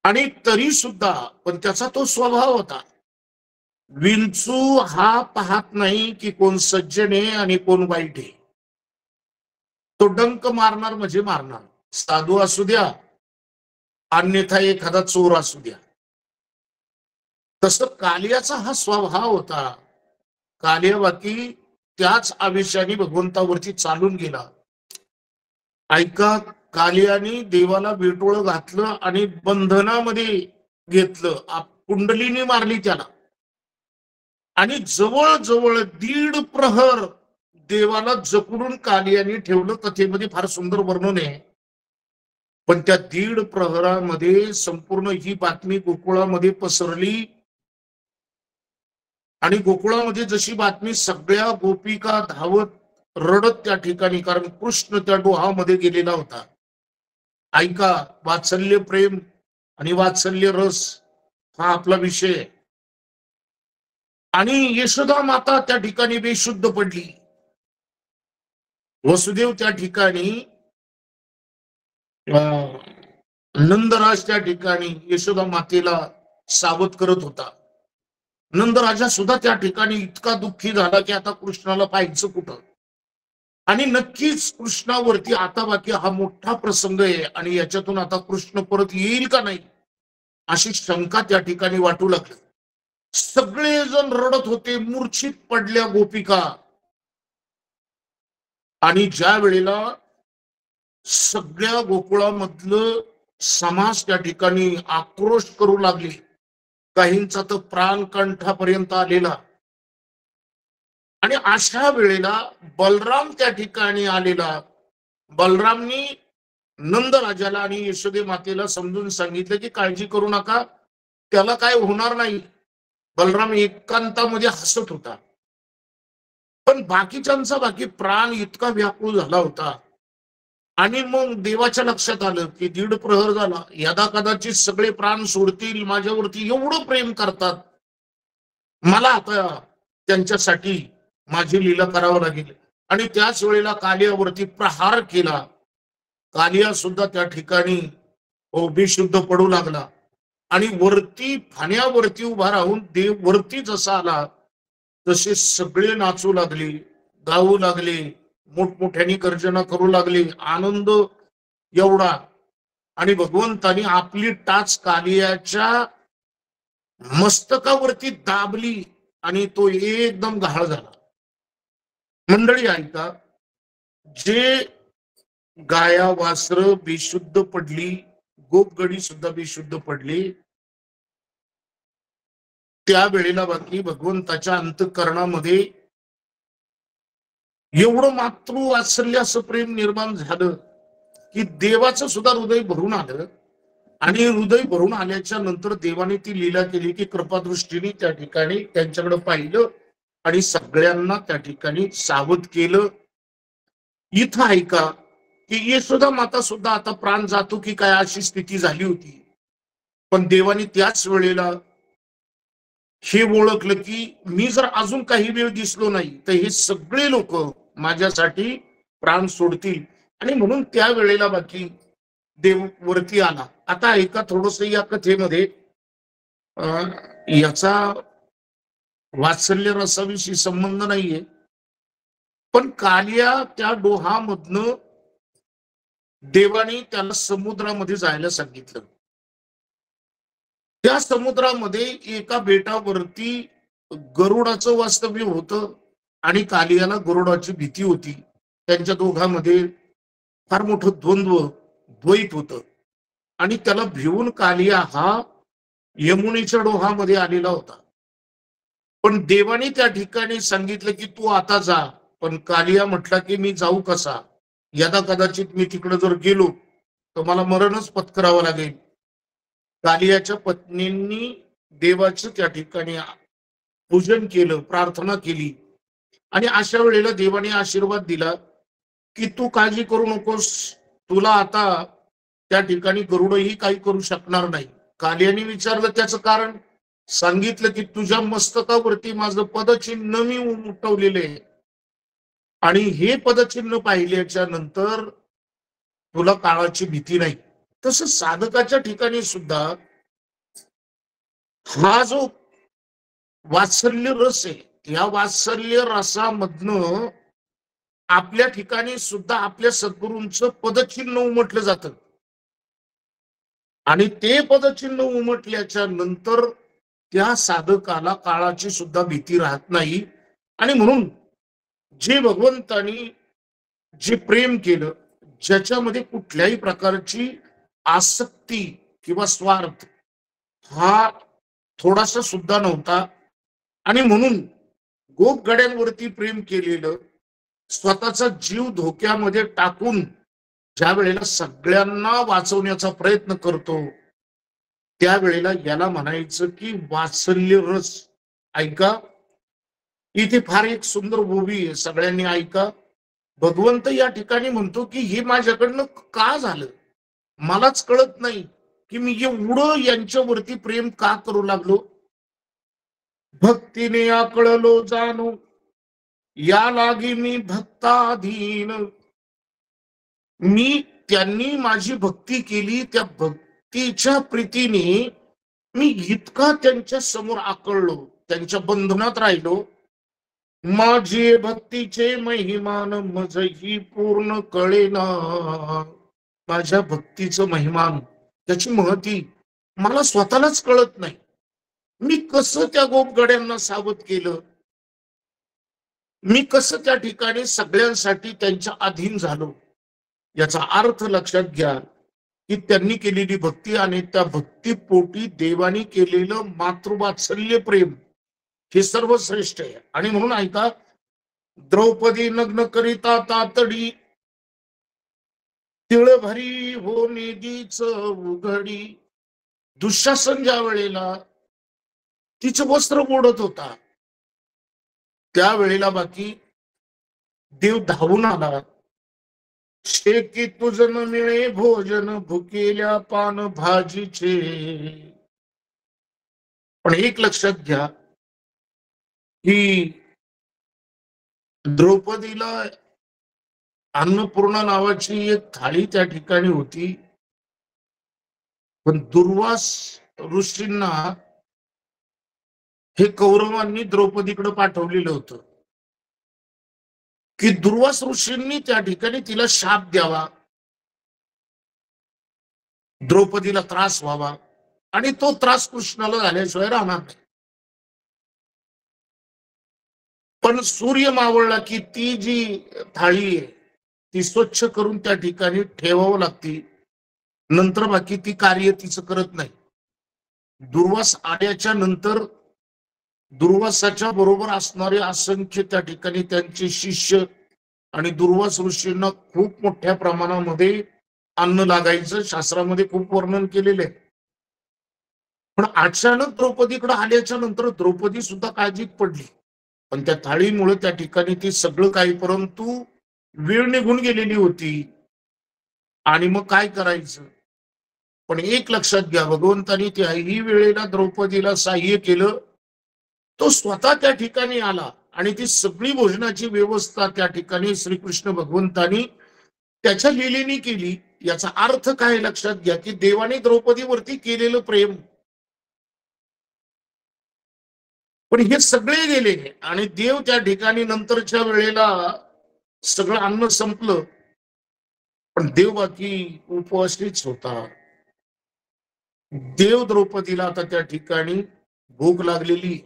आणि तरी सुद्धा पण त्याचा तो स्वभाव होता. विंचू हा पाहत नाही की कोण सज्जन आहे आणि कोण वाईट आहे. तो डंक मारणार म्हणजे मारणार, साधू असू द्या अन्यथा एखादा चोर असू द्या. तसं कालियाचा हा स्वभाव होता. कालियाबाकी त्याच आवेशाने भगवंतावरती चालून गेला. ऐका, कालियाने देवाला बेटोळं घातलं आणि बंधनामध्ये घेतलं, कुंडलीने मारली त्याला. आणि जवळजवळ 1.5 प्रहर देवाला जकडून कालियाने ठेवलं. कथेमध्ये फार सुंदर वर्णन आहे. पण त्या 1.5 प्रहरामध्ये संपूर्ण ही बातमी गोकुळामध्ये पसरली. आणि गोकुळामध्ये जशी बातमी, सगळ्या गोपिका धावत रडत त्या ठिकाणी, कारण कृष्ण त्या डोहामध्ये गेलेला होता. ऐका, वात्सल्य प्रेम आणि वात्सल्य रस हा आपला विषय आहे. आणि यशोदा माता त्या ठिकाणी बेशुद्ध पडली. वसुदेव त्या ठिकाणी, नंदराज त्या ठिकाणी यशोदा मातेला सावध करत होता. नंदराजा सुद्धा त्या ठिकाणी इतका दुःखी झाला की आता कृष्णाला पाहायचं कुठं. आणि नक्कीच कृष्णावरती आता बाकी हा मोठा प्रसंग आहे आणि याच्यातून आता कृष्ण परत येईल का नाही अशी शंका त्या ठिकाणी वाटू लागली. सगळेजण रडत होते, मूर्छित पडल्या गोपिका. आणि ज्या वेळेला सगळ्या गोकुळामधलं समाज त्या ठिकाणी आक्रोश करू लागले, काहींचा तर प्राण कंठापर्यंत आलेला. आणि अशा वेळेला बलराम त्या ठिकाणी आलेला. बलरामनी नंदराजाला आणि यशोदे मातेला समजून सांगितलं की काळजी करू नका, त्याला काय होणार नाही. बलराम एकांतामध्ये हसत होता. पण बाकीच्यांचा बाकी प्राण इतका व्याकुळ झाला होता. आणि मग देवाच्या लक्षात आलं की 1.5 प्रहर झाला, यदा कदाचित सगळे प्राण सोडतील, माझ्यावरती एवढं प्रेम करतात, मला आता त्यांच्यासाठी माझी लीला करावं लागेल. आणि त्याच वेळेला कालियावरती प्रहार केला. कालिया सुद्धा त्या ठिकाणी बेशुद्ध पडू लागला. आणि वरती फाण्यावरती उभा राहून देव वरती जसा आला तसे सगळे नाचू लागले, गाऊ लागले, मोठमोठ्याने गर्जना करू लागले, आनंद एवढा. आणि भगवंतानी आपली टाच कालियाच्या मस्तकावरती दाबली आणि तो एकदम घाळ झाला. मंडळी ऐका, जे गाया वासर बेशुद्ध पडली, गोपगडी सुद्धा बेशुद्ध पडली, त्यावेळेला बाकी भगवंताच्या अंतःकरणामध्ये एवढं मातृवात्सल्य असं प्रेम निर्माण झालं की देवाचं सुद्धा हृदय भरून आलं. आणि हृदय भरून आल्याच्या नंतर देवाने ती लीला केली की कृपादृष्टीने त्या ठिकाणी त्यांच्याकडे पाहिलं आणि सगळ्यांना त्या ठिकाणी सावध केलं. इथं ऐका की यशोदा माता सुद्धा आता प्राण जातो की काय अशी स्थिती झाली होती. पण देवाने त्याच वेळेला हे ओळखलं की मी जर अजून काही वेळ दिसलो नाही तर हे सगळे लोक माझ्यासाठी प्राण सोडतील. आणि म्हणून त्या वेळेला बाकी देव वरती आला. आता ऐका, थोडस या कथेमध्ये याचा वात्सल्य रसाविषयी संबंध नाहीये, पण कालिया त्या डोहामधनं देवाने त्याला समुद्रामध्ये जायला सांगितलं. त्या समुद्रामध्ये एका बेटावरती गरुडाचं वास्तव्य होतं आणि कालियाला गरुडाची भीती होती. त्यांच्या दोघांमध्ये फार मोठं द्वैत होतं. आणि त्याला भिवून कालिया हा यमुनेच्या डोहामध्ये आलेला होता. पण देवाने त्या ठिकाणी सांगितलं की तू आता जा. पण कालिया म्हटला की मी जाऊ कसा, यदा कदाचित मी तिकडे जर गेलो तर मला मरणच पत्करावं लागेल. कालियाच्या पत्नींनी देवाचं त्या ठिकाणी पूजन केलं, प्रार्थना केली. आणि अशा वेळेला देवाने आशीर्वाद दिला की तू काळजी करू नकोस, तुला आता त्या ठिकाणी गरुडही काही करू शकणार नाही. कालियाने विचारलं त्याचं कारण, सांगितलं की तुझ्या मस्तकावरती माझं पदचिन्ह मी उमटवलेले आहे आणि हे पदचिन्ह पाहिल्याच्या नंतर तुला काळाची भीती नाही. तसं साधकाच्या ठिकाणी सुद्धा हा जो वात्सल्य रस आहे, या वात्सल्य रसामधनं आपल्या ठिकाणी सुद्धा आपल्या सद्गुरूंचं पदचिन्ह उमटलं जातं. आणि ते पदचिन्ह उमटल्याच्या नंतर त्या साधकाला काळाची सुद्धा भीती राहत नाही. आणि म्हणून जे भगवंतानी जे प्रेम केलं, ज्याच्यामध्ये कुठल्याही प्रकारची आसक्ती किंवा स्वार्थ हा थोडासा सुद्धा नव्हता, आणि म्हणून गोपगड्यांवरती प्रेम केलेलं, स्वतःचा जीव धोक्यामध्ये टाकून ज्या वेळेला सगळ्यांना वाचवण्याचा प्रयत्न करतो, त्यावेळेला याला म्हणायचं की वात्सल्य रस. ऐका, इथे फार एक सुंदर ओवी आहे, सगळ्यांनी ऐका. भगवंत या ठिकाणी म्हणतो की हे माझ्याकडनं का झालं, मलाच कळत नाही की मी एवढं यांच्यावरती प्रेम का करू लागलो. भक्तीने आकळलो जाणू, या लागी मी भक्ताधीन. मी त्यांनी माझी भक्ती केली, त्या भक्तीच्या प्रीतीने मी इतका त्यांच्या समोर आकळलो, त्यांच्या बंधनात राहिलो. माझी भक्तीचे महिमान मजही पूर्ण कळेना. माझ्या भक्तीचं महिमान, त्याची महती मला स्वतःलाच कळत नाही. मी कसं त्या गोपगड्यांना सावध केलं, मी कसं त्या ठिकाणी सगळ्यांसाठी त्यांच्या अधीन झालो. याचा अर्थ लक्षात घ्या की त्यांनी केलेली भक्ती आणि त्या भक्तीपोटी देवानी केलेलं मातृवात्सल्य प्रेम हे सर्वश्रेष्ठ आहे. आणि म्हणून ऐका, द्रौपदी नग्न करिता तातडी, तिळ भरी हो निधीच उघडी. दुःशासन ज्या वेळेला तिचं वस्त्र ओढत होता, त्यावेळेला बाकी देव धावून आला. शेकी तुझन मिळे भोजन, भुकेल्या पान भाजीचे. पण एक लक्षात घ्या की द्रौपदीला अन्नपूर्णा नावाची एक थाळी त्या ठिकाणी होती, पण दुर्वास ऋषींना हे कौरवांनी द्रौपदीकडे पाठवलेलं होतं की दुर्वास ऋषींनी त्या ठिकाणी तिला शाप द्यावा, द्रौपदीला त्रास व्हावा, आणि तो त्रास कृष्णाला झाल्याशिवाय राहणार नाही. पण सूर्य मावळला की ती जी थाळी आहे ती स्वच्छ करून त्या ठिकाणी ठेवावं लागते, नंतर बाकी ती कार्य तिचं करत नाही. दुर्वास आल्याच्या नंतर दुर्वासाच्या बरोबर असणारे असंख्य त्या ठिकाणी त्यांचे शिष्य आणि दुर्वास ऋषींना खूप मोठ्या प्रमाणामध्ये अन्न लागायचं, शास्त्रामध्ये खूप वर्णन केलेले. पण अचानक द्रौपदीकडे आल्याच्या नंतर द्रौपदी सुद्धा काळजीत पडली, पण त्या थाळीमुळे त्या ठिकाणी ती सगळं काही, परंतु वेळ निघून गेलेली होती आणि मग काय करायचं. पण एक लक्षात घ्या, भगवंतानी त्याही वेळेला द्रौपदीला सहाय्य केलं. तो स्वतः त्या ठिकाणी आला आणि ती सगळी भोजनाची व्यवस्था त्या ठिकाणी श्रीकृष्ण भगवंतानी त्याच्या लिलेनी केली. याचा अर्थ काय लक्षात घ्या की देवाने द्रौपदीवरती केलेलं प्रेम. पण हे सगळे गेले आणि देव त्या ठिकाणी नंतरच्या वेळेला सगळं अन्न संपलं, पण देव बाकी उपवासीच होता. देव द्रौपदीला आता त्या ठिकाणी भूक लागलेली,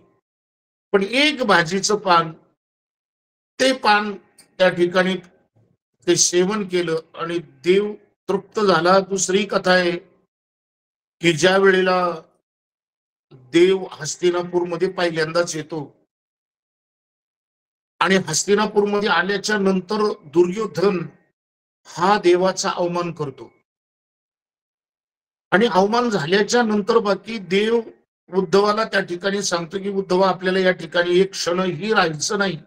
पण एक भाजीचं पान, ते पान त्या ठिकाणी ते सेवन केलं आणि देव तृप्त झाला. दुसरी कथा आहे की ज्या वेळेला देव हस्तिनापूरमध्ये पहिल्यांदाच येतो आणि हस्तिनापूरमध्ये आल्याच्या नंतर दुर्योधन हा देवाचा अवमान करतो, आणि अवमान झाल्याच्या नंतर बाकी देव उद्धवाला त्या ठिकाणी सांगतो की उद्धवा, आपल्याला या ठिकाणी एक क्षणही राहायचं नाही,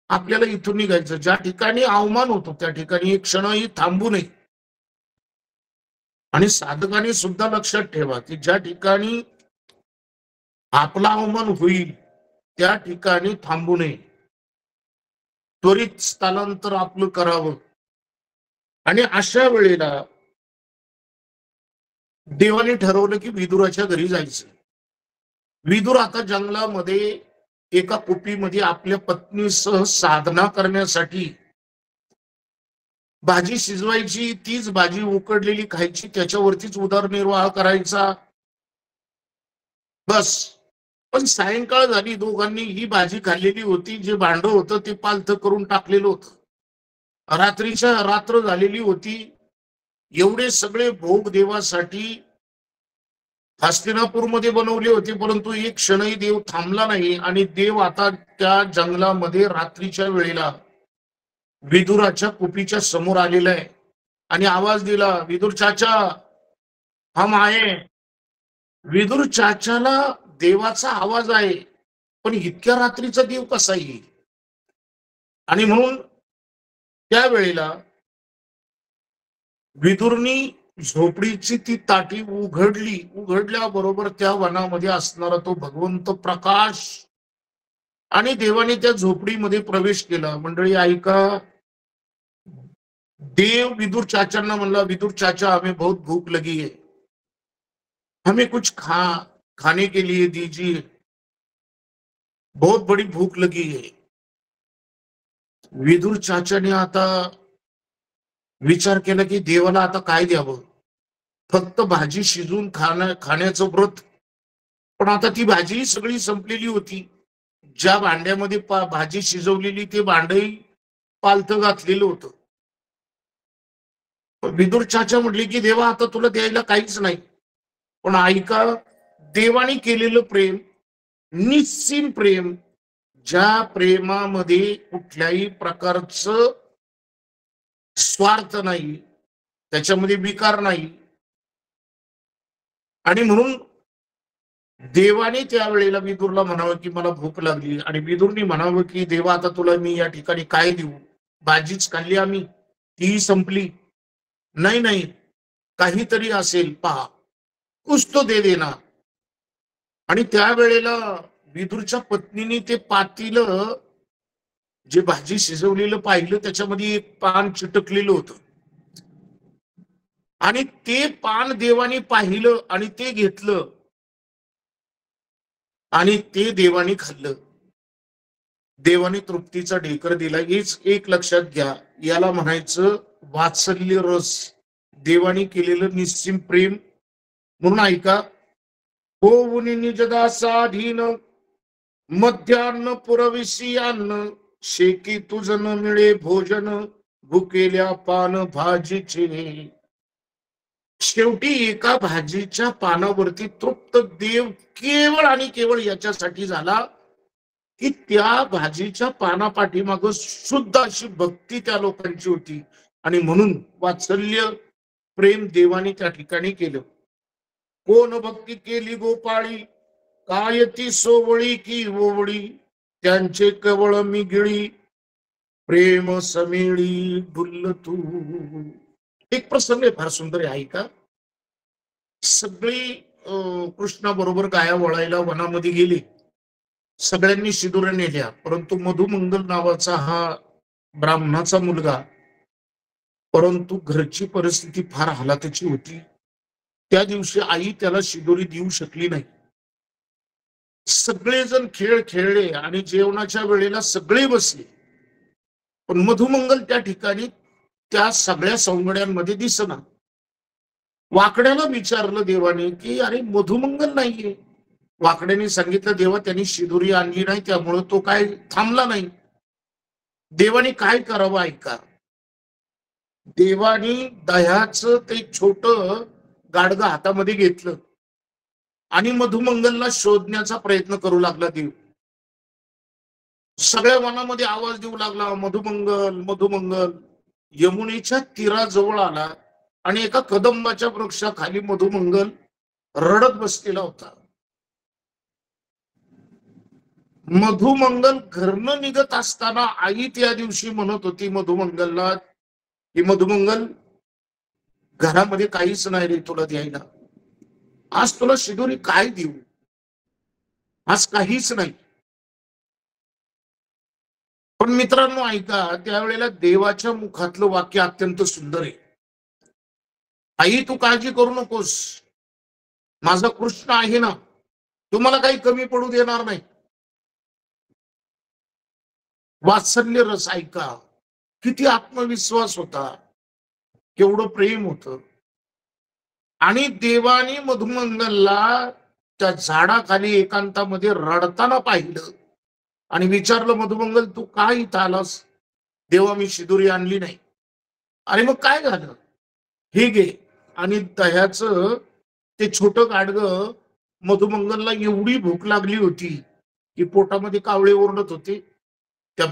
आपल्याला इथून निघायचं. ज्या ठिकाणी अवमान होतो त्या ठिकाणी एक क्षणही थांबू नये. आणि साधकाने सुद्धा लक्षात ठेवा की ज्या ठिकाणी आपला अवमान होईल त्या ठिकाणी थांबू नये, त्वरित स्थलांतर आपलं करावं. आणि अशा वेळेला देवाने ठरवलं की विदुराच्या घरी जायचं. विदुर आता जंगलामध्ये एका कुपीमध्ये आपल्या पत्नीसह साधना करण्यासाठी भाजी शिजवायची, तीच भाजी उकडलेली खायची, त्याच्यावरतीच उदरनिर्वाह करायचा, बस. पण सायंकाळ झाली, दोघांनी ही भाजी खाल्लेली होती, जे भांड होतं ते पालथं करून टाकलेलं होतं. रात्रीच्या रात्र झालेली होती. एवढे सगळे भोग देवासाठी हस्तिनापूरमध्ये बनवले होते, परंतु एक क्षणही देव थांबला नाही. आणि देव आता त्या जंगलामध्ये रात्रीच्या वेळेला विदुराच्या कुपीच्या समोर आलेला आहे आणि आवाज दिला, विदुर चाचा हम आए. विदुर चाचाला देवाचा आवाज आहे, पण इतक्या रात्रीचा देव कसा येईल? आणि म्हणून त्यावेळेला विदुरनी झोपडीची ती ताटी उघडली. उघडल्याबरोबर त्या वनामध्ये असणारा तो भगवंत प्रकाश आणि देवाने त्या झोपडीमध्ये प्रवेश केला. मंडळी ऐका, देव विदुर चाचांना म्हणला, विदुर चाचा हमें बहुत भूख लगी है, हमें कुछ खाने के लिए दीजिए, बहुत बड़ी भूख लगी है. विदुर चाचाने आता विचार केला की देवाला आता काय द्यावं, फक्त भाजी शिजून खाण्याचं व्रत. पण आता ती भाजी सगळी संपलेली होती. ज्या भांड्यामध्ये भाजी शिजवलेली ते भांडही पालथं घातलेलं होतं. विदुर चाचा म्हटले की देवा आता तुला द्यायला काहीच नाही. पण ऐका, देवाने केलेलं प्रेम, निस्सीम प्रेम, ज्या प्रेमामध्ये कुठल्याही प्रकारचं स्वार्थ नाही, त्याच्यामध्ये विकार नाही. आणि म्हणून देवाने त्यावेळेला विदुरला म्हणावं की मला भूक लागली, आणि विदुरनी म्हणावं की देवा आता तुला मी या ठिकाणी काय देऊ, भाजीच खाल्ली आम्ही, ती संपली. नाही नाही, काहीतरी असेल पहा, कुछ तो दे देना. आणि त्यावेळेला विदुरच्या पत्नीने ते पातीलं जे भाजी शिजवलेलं पाहिलं, त्याच्यामध्ये एक पान चिटकलेलं होतं. आणि ते पान देवाने पाहिलं आणि ते घेतलं आणि ते देवाने खाल्लं. देवाने तृप्तीचा ढेकर दिला. हेच एक लक्षात घ्या, याला म्हणायचं वात्सल्य रस, देवाने केलेलं निस्सीम प्रेम. म्हणून ऐका, होऊनी निजदासाधीन मध्यान्न पुरविसी अन्न, शेकी तुझ न मिळे भोजन, भुकेल्या पान भाजीचे. शेवटी एका भाजीच्या पानावरती तृप्त देव केवळ आणि केवळ याच्यासाठी झाला की त्या भाजीच्या पानापाठीमाग शुद्ध अशी भक्ती त्या लोकांची होती. आणि म्हणून वात्सल्य प्रेम देवाने त्या ठिकाणी केलं. कोण भक्ती केली गोपाळी, काय ती सोवळी की ओवळी, त्यांचे कवळ मी गिळी, प्रेम समेळी डुल्ल तू. एक प्रसंग आहे, फार सुंदर आहे का. सगळी कृष्णाबरोबर गाया वळायला वनामध्ये गेली. सगळ्यांनी शिदुऱ्या नेल्या, परंतु मधुमंगल नावाचा हा ब्राह्मणाचा मुलगा, परंतु घरची परिस्थिती फार हालातीची होती. त्या दिवशी आई त्याला शिदोरी देऊ शकली नाही. सगळेजण खेळ खेळले आणि जेवणाच्या वेळेला सगळे बसले, पण मधुमंगल त्या ठिकाणी त्या सगळ्या सवंगड्यांमध्ये दिसना. वाकड्याला विचारलं देवाने की अरे मधुमंगल नाहीये. वाकड्याने सांगितलं देवा त्यांनी शिदोरी आणली नाही, त्यामुळे तो काय थांबला नाही. देवाने काय करावं ऐका. देवानी दह्याचं ते छोट गाडगं हातामध्ये घेतलं आणि मधुमंगलला शोधण्याचा प्रयत्न करू लागला देव. सगळ्या वनामध्ये आवाज देऊ लागला, मधुमंगल मधुमंगल. यमुनेच्या तीराजवळ आला आणि एका कदंबाच्या वृक्षाखाली मधुमंगल रडत बसलेला होता. मधुमंगल घरनं निघत असताना आई त्या दिवशी म्हणत होती मधुमंगलला की मधुमंगल, घरामध्ये काहीच नाही रे तुला द्यायला, आज तुला शिदोरी काय देऊ, आज काहीच नाही. पण मित्रांनो ऐका, त्यावेळेला देवाच्या मुखातलं वाक्य अत्यंत सुंदर आहे. आई तू काळजी करू नकोस, माझा कृष्ण आहे ना, तुम्हाला काही कमी पडू देणार नाही. वात्सल्य रस ऐका, किती आत्मविश्वास होता, केवढं प्रेम होतं. आणि देवाने मधुमंगलला त्या झाडाखाली एकांतामध्ये रडताना पाहिलं आणि विचारलं, मधुमंगल तू का इथं आलास? देवा मी शिदुरी आणली नाही. आणि मग काय झालं? हे घे. आणि दह्याचं ते छोटं गाडगं मधुमंगलला एवढी भूक लागली होती की पोटामध्ये कावळे ओरडत होते. त्या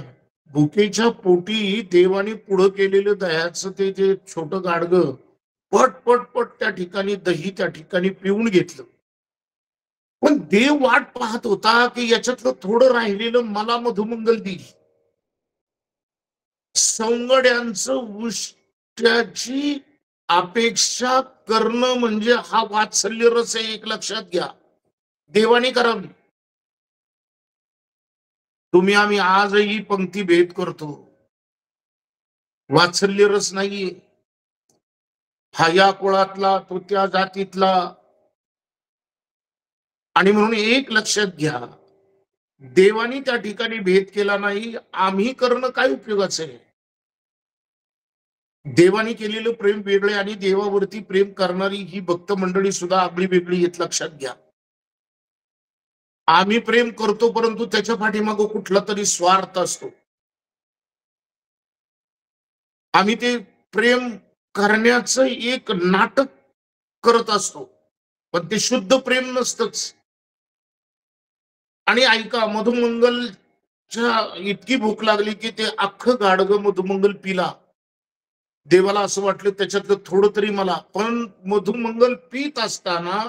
भुकेच्या पोटी देवाने पुढं केलेलं दह्याचं ते जे छोटं गाडगं पट पट पट त्या ठिकाणी दही त्या ठिकाणी पिऊन घेतलं. पण देव वाट पाहत होता की याच्यातलं थोडं राहिलेलं मला मधुमंगल देईल. सौंगड्यांचं उष्ट्याची अपेक्षा करणं म्हणजे हा वात्सल्य रस आहे, एक लक्षात घ्या. देवाने करावी. तुम्ही आम्ही आजही पंक्ती भेद करतो, वात्सल्य रस नाहीये. हा या कुळातला, तो त्या जातीतला. आणि म्हणून एक लक्षात घ्या, देवानी त्या ठिकाणी भेद केला नाही. आम्ही करणं काय उपयोगाचं आहे? देवानी केलेलं प्रेम वेगळे आणि देवावरती प्रेम करणारी ही भक्त मंडळी सुद्धा आपली वेगळी, हे लक्षात घ्या. आम्ही प्रेम करतो परंतु त्याच्या पाठीमागं कुठला तरी स्वार्थ असतो. आम्ही ते प्रेम करण्याचं एक नाटक करत असतो, पण ते शुद्ध प्रेम नसतंच. आणि ऐका, मधुमंगलच्या इतकी भूक लागली की ते अख्खं गाडगं मधुमंगल पिला. देवाला असं वाटलं त्याच्यातलं थोडं तरी मला. पण मधुमंगल पीत असताना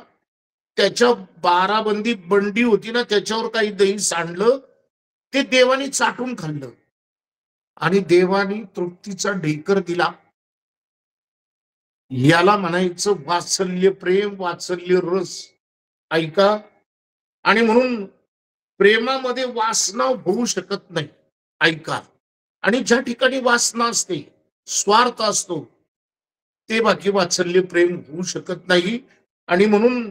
त्याच्या बाराबंदी बंडी होती ना, त्याच्यावर काही दही सांडलं, ते देवानी चाटून खाल्लं आणि देवानी तृप्तीचा ढेकर दिला. याला म्हणायचं वात्सल्य प्रेम, वात्सल्य रस. ऐका, आणि म्हणून प्रेमामध्ये वासना होऊ शकत नाही. ऐका, आणि ज्या ठिकाणी वासना असते, स्वार्थ असतो, ते बाकी वात्सल्य प्रेम होऊ शकत नाही. आणि म्हणून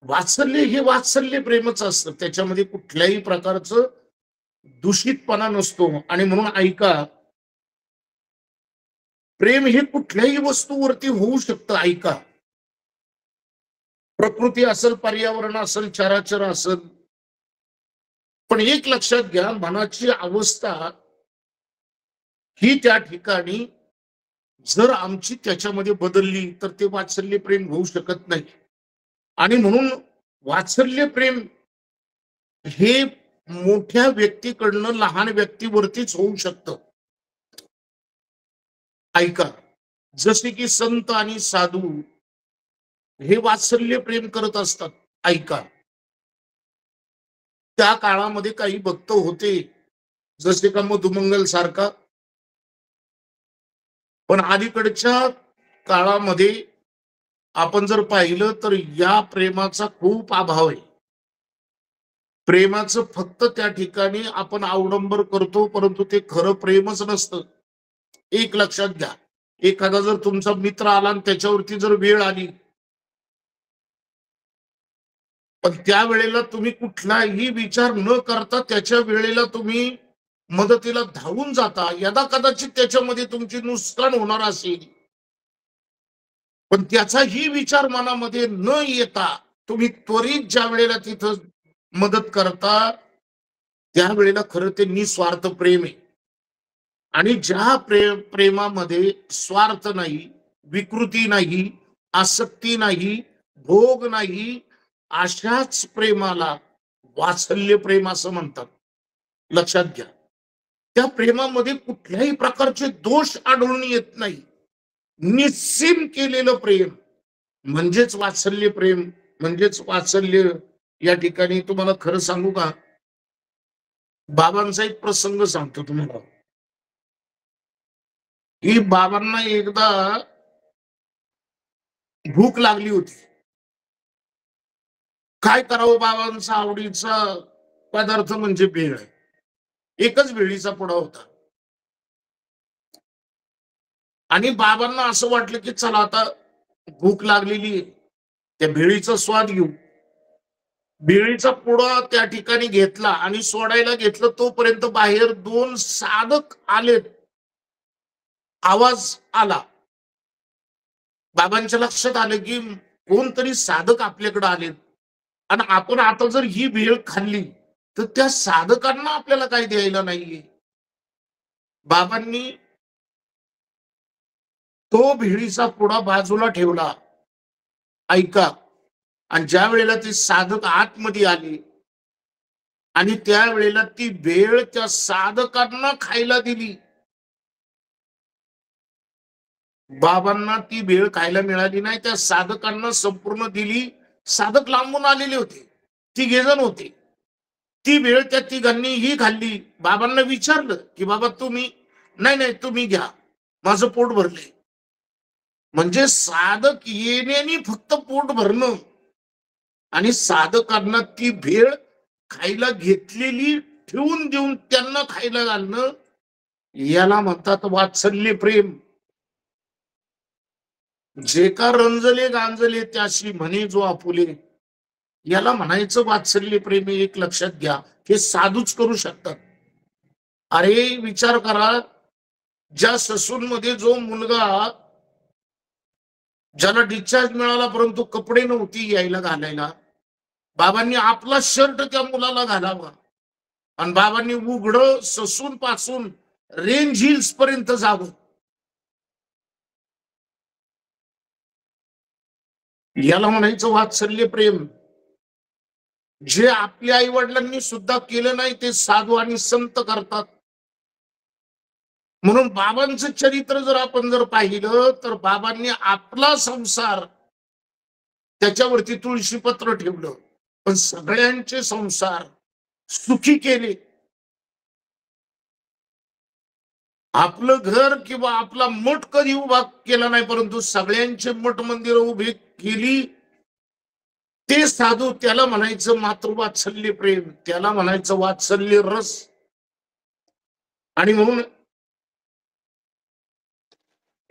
वात्सल्य हे वात्सल्य प्रेमच असतं, त्याच्यामध्ये कुठल्याही प्रकारचं दूषितपणा नसतो. आणि म्हणून ऐका, प्रेम हे कुठल्याही वस्तूवरती होऊ शकतं. ऐका, प्रकृती असेल, पर्यावरण असेल, चराचर असेल. पण एक लक्षात घ्या, मनाची अवस्था ही त्या ठिकाणी जर आमची त्याच्यामध्ये बदलली तर ते वात्सल्य प्रेम होऊ शकत नाही. आणि म्हणून वात्सल्य प्रेम हे मोठ्या व्यक्तीकडनं लहान व्यक्तीवरतीच होऊ शकतं. ऐका, जसे की संत आणि साधू हे वात्सल्य प्रेम करत असतात. ऐका, त्या काळामध्ये काही भक्त होते, जसे का मधुमंगल सारखा. पण अलीकडच्या काळामध्ये आपण जर पाहिलं तर या प्रेमाचा खूप अभाव आहे. प्रेमाचं फक्त त्या ठिकाणी आपण अवडंबर करतो, परंतु ते खरं प्रेमच नसतं. एक लक्षात घ्या, एखादा जर तुमचा मित्र आला आणि त्याच्यावरती जर वेळ आली, पण त्या वेळेला तुम्ही कुठलाही विचार न करता त्याच्या वेळेला तुम्ही मदतीला धावून जाता, यदा कदाचित त्याच्यामध्ये तुमची नुकसान होणार असेल, पण त्याचाही विचार मनामध्ये न येता तुम्ही त्वरित ज्या वेळेला तिथं मदत करता, त्यावेळेला खरं ते निस्वार्थ प्रेम आहे. आणि ज्या प्रेमामध्ये स्वार्थ नाही, विकृती नाही, आसक्ती नाही, भोग नाही, अशाच प्रेमाला वात्सल्य प्रेम असं म्हणतात. लक्षात घ्या, त्या प्रेमामध्ये कुठल्याही प्रकारचे दोष आढळून येत नाही. निस्सीम केलेलं प्रेम म्हणजेच वात्सल्य प्रेम, म्हणजेच वात्सल्य. या ठिकाणी तुम्हाला खरं सांगू का, बाबांचा एक प्रसंग सांगतो तुम्हाला, की बाबांना एकदा भूक लागली होती. काय करावं, बाबांचा आवडीचा पदार्थ म्हणजे भेळ. एकच भेळीचा पुडा होता आणि बाबांना असं वाटलं की चला आता भूक लागलेली आहे, त्या भेळीचा स्वाद घेऊ. बिळीचा पुडा त्या ठिकाणी घेतला आणि सोडायला घेतलं, तोपर्यंत बाहेर 2 साधक आलेत. आवाज आला. बाबांच्या लक्षात आलं की कोणतरी साधक आपल्याकडे आलेत आणि आपण आता जर ही भेळ खाल्ली तर त्या साधकांना आपल्याला काही द्यायला नाहीये. बाबांनी तो भेळीचा पुडा बाजूला ठेवला. ऐका. आणि ज्या वेळेला ते साधक आतमध्ये आले आणि त्यावेळेला ती भेळ त्या साधकांना खायला दिली. बाबांना ती भेळ खायला मिळाली नाही, त्या साधकांना संपूर्ण दिली. साधक लांबून आलेले होते, 3 जण होते. ती भेळ त्या तिघांनीही खाल्ली. बाबांना विचारलं की बाबा तुम्ही, नाही नाही तुम्ही घ्या, माझं पोट भरले. म्हणजे साधक येण्याने फक्त पोट भरणं आणि साधकांना ती भेळ खायला घेतलेली ठेवून देऊन त्यांना खायला घालणं, याला म्हणतात वात्सल्य प्रेम. जे का रंजले गांजले त्याशी म्हणे जो आपुले, याला म्हणायचं वात्सल्य प्रेम. एक लक्षात घ्या, हे साधूच करू शकतात. अरे विचार करा, ज्या ससूनमध्ये जो मुलगा ज्याला डिस्चार्ज मिळाला परंतु कपडे नव्हती यायला घालायला, बाबांनी आपला शर्ट त्या मुलाला घालावा आणि बाबांनी उघड ससून पासून रेंज हिल्स पर्यंत जावं. याला म्हणायचं वात्सल्य प्रेम. जे आपल्या आई वडिलांनी सुद्धा केलं नाही ते साधू आणि संत करतात. म्हणून बाबांचं चरित्र जर आपण जर पाहिलं तर बाबांनी आपला संसार त्याच्यावरती तुळशीपत्र ठेवलं, पण सगळ्यांचे संसार सुखी केले. आपलं घर किंवा आपला मठ कधी उभा केला नाही, परंतु सगळ्यांचे मठ मंदिर उभी केली. ते साधू, त्याला म्हणायचं मातृवात्सल्य प्रेम, त्याला म्हणायचं वात्सल्य रस. आणि म्हणून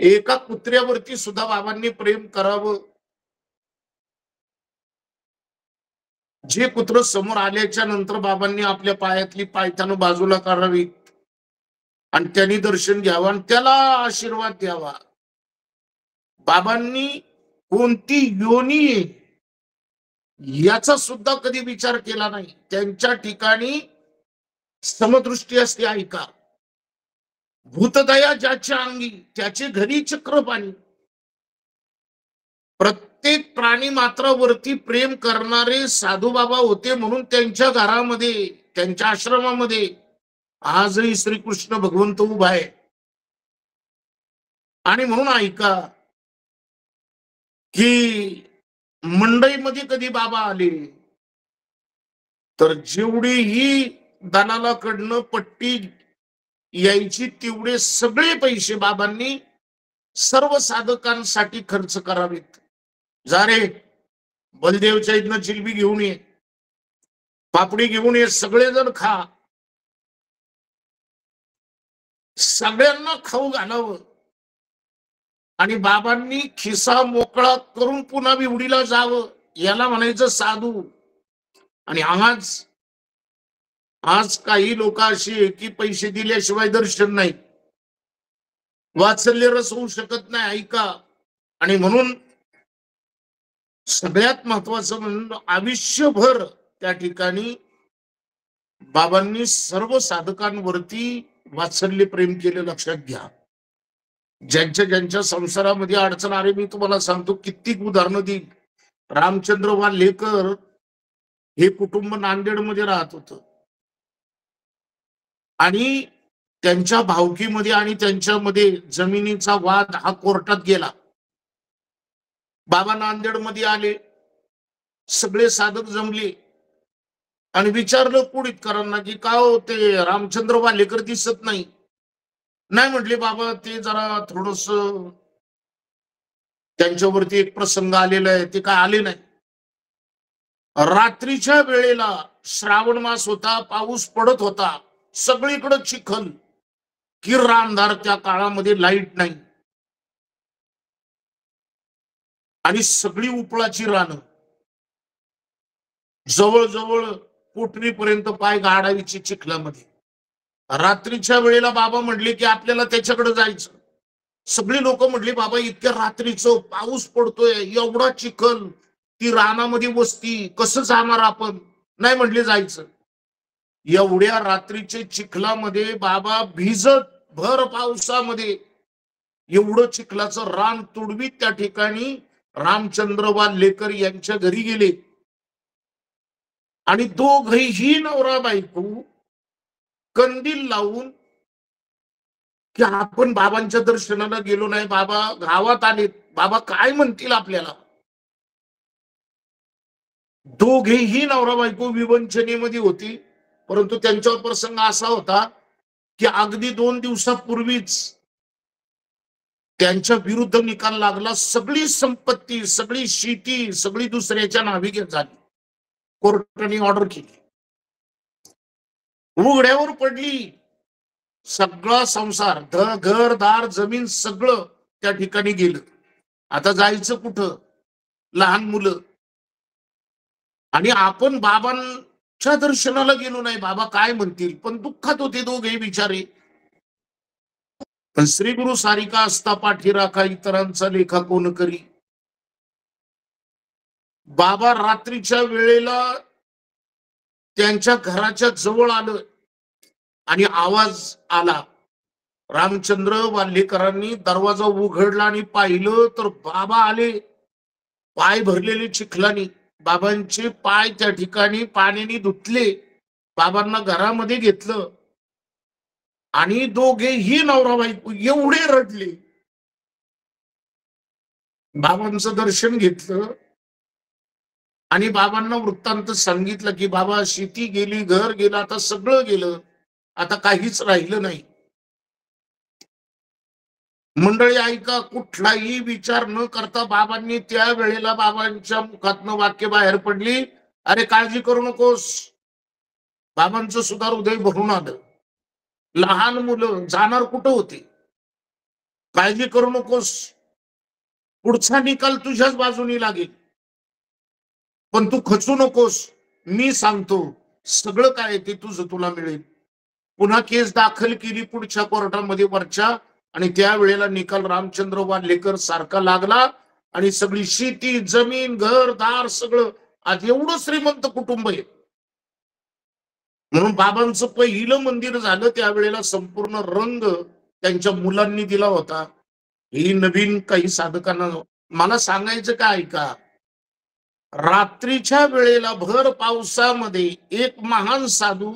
एका कुत्र्यावरती सुद्धा बाबांनी प्रेम करावं. जे कुत्र समोर आल्याच्या नंतर बाबांनी आपल्या पायातली पायतानं बाजूला काढावी आणि त्यांनी दर्शन घ्यावं आणि त्याला आशीर्वाद द्यावा. बाबांनी कोणती योनी याचा सुद्धा कधी विचार केला नाही. त्यांच्या ठिकाणी समदृष्टी असते. ऐका. भूतदया ज्याच्या अंगी त्याचे घरी चक्रपाणी. प्रत्येक प्राणी मात्रावरती प्रेम करणारे साधू बाबा होते, म्हणून त्यांच्या घरामध्ये त्यांच्या आश्रमामध्ये आजही श्रीकृष्ण भगवंत उभा आहे. आणि म्हणून ऐका की मंडईमध्ये कधी बाबा आले तर जेवढीही दलालाकडनं पट्टी यायची तेवढे सगळे पैसे बाबांनी सर्व साधकांसाठी खर्च करावेत. जा रे बलदेवच्या इथनं जिलबी घेऊन ये, पापडी घेऊन ये, सगळेजण खा, सगळ्यांना खाऊ घालावं. आणि बाबांनी खिसा मोकळा करून पुन्हा विवडीला जावं, याला म्हणायचं साधू. आणि आज काही लोक अशी आहे की पैसे दिल्याशिवाय दर्शन नाही, वात्सल्य रस होऊ शकत नाही. ऐका. आणि म्हणून सगळ्यात महत्वाचं म्हणून आयुष्यभर त्या ठिकाणी बाबांनी सर्व साधकांवरती वात्सल्य प्रेम केलं. लक्षात घ्या. ज्यांच्या ज्यांच्या संसारामध्ये अडचण आली, मी तुम्हाला सांगतो कित्येक उदाहरणं देईल. रामचंद्र वाल्हेकर हे कुटुंब नांदेडमध्ये राहत होतं आणि त्यांच्या भावकीमध्ये आणि त्यांच्यामध्ये जमिनीचा वाद हा कोर्टात गेला. बाबा नांदेडमध्ये आले, सगळे साधक जमले आणि विचारलं पुढीतकरांना की का हो ते रामचंद्र वाल्हेकर दिसत नाही. नाही म्हटले बाबा, ते जरा थोडस त्यांच्यावरती एक प्रसंग आलेला आहे, ते काय आले नाही. रात्रीच्या वेळेला श्रावण मास होता, पाऊस पडत होता, सगळीकडे चिखल, किर्र अंधार. त्या काळामध्ये लाईट नाही आणि सगळी उपळाची रानं. जवळजवळ पोटरीपर्यंत पाय गाडायची चिखलामध्ये. रात्रीच्या वेळेला बाबा म्हटले की आपल्याला त्याच्याकडे जायचं. सगळी लोक म्हटली बाबा इतक्या रात्रीचं पाऊस पडतोय, एवढा चिखल, ती रानामध्ये वस्ती, कसं जाणार आपण? नाही म्हटले जायचं. एवढ्या रात्रीचे चिखलामध्ये बाबा भिजत भर पावसामध्ये एवढं चिखलाचं रान तुडवीत त्या ठिकाणी रामचंद्र वाल्हेकर यांच्या घरी गेले. आणि दोघही नवरा बायको कंदील लावून की आपण बाबांच्या दर्शनाला गेलो नाही, बाबा गावात आले, बाबा काय म्हणतील आपल्याला. दोघेही नवरा बायको विवंचनेमध्ये होती. परंतु त्यांच्यावर प्रसंग असा होता की अगदी 2 दिवसापूर्वीच त्यांच्या विरुद्ध निकाल लागला. सगळी संपत्ती, सगळी शेती, सगळी दुसऱ्याच्या नावे झाली. कोर्टाने ऑर्डर केली, उघड्यावर पडली. सगळा संसार, घर दार जमीन सगळं त्या ठिकाणी गेलं. आता जायचं कुठं? लहान मुलं. आणि आपण बाबांच्या दर्शनाला गेलो नाही, बाबा काय म्हणतील? पण दुःखात होते दोघे बिचारे. पण श्री गुरु सारिका असता पाठी राखा, इतरांचा लेखा कोण करी. बाबा रात्रीच्या वेळेला त्यांच्या घराच्या जवळ आलं आणि आवाज आला. रामचंद्र वाल्हेकरांनी दरवाजा उघडला आणि पाहिलं तर बाबा आले, पाय भरलेले चिखलानी. बाबांचे पाय त्या ठिकाणी पाण्याने धुतले, बाबांना घरामध्ये घेतलं आणि दोघेही नवरा बायको एवढे रडले. बाबांचं दर्शन घेतलं आणि बाबांना वृत्तांत सांगितलं की बाबा शेती गेली, घर गेलं, आता सगळं गेलं, आता काहीच राहिलं नाही. मंडळी ऐका, कुठलाही विचार न करता बाबांनी त्या वेळेला बाबांच्या मुखातनं वाक्य बाहेर पडली, अरे काळजी करू नकोस. बाबांचं सुद्धा हृदय भरून आलं. लहान मुलं जाणार कुठं होते? काळजी करू नकोस, पुढचा निकाल तुझ्याच बाजूनी लागेल, पण तू खचू नकोस. मी सांगतो सगळं काय ते तुझं तुला मिळेल. पुन्हा केस दाखल केली पुढच्या कोर्टामध्ये वरच्या, आणि त्यावेळेला निकाल रामचंद्र वाल्हेकर सारखा लागला. आणि सगळी शेती, जमीन, घर दार सगळं. आज एवढं श्रीमंत कुटुंब आहे. म्हणून बाबांचं पहिलं मंदिर झालं त्यावेळेला संपूर्ण रंग त्यांच्या मुलांनी दिला होता. ही नवीन काही साधकांना मला सांगायचं काय का, रात्रीच्या वेळेला भर पावसामध्ये एक महान साधू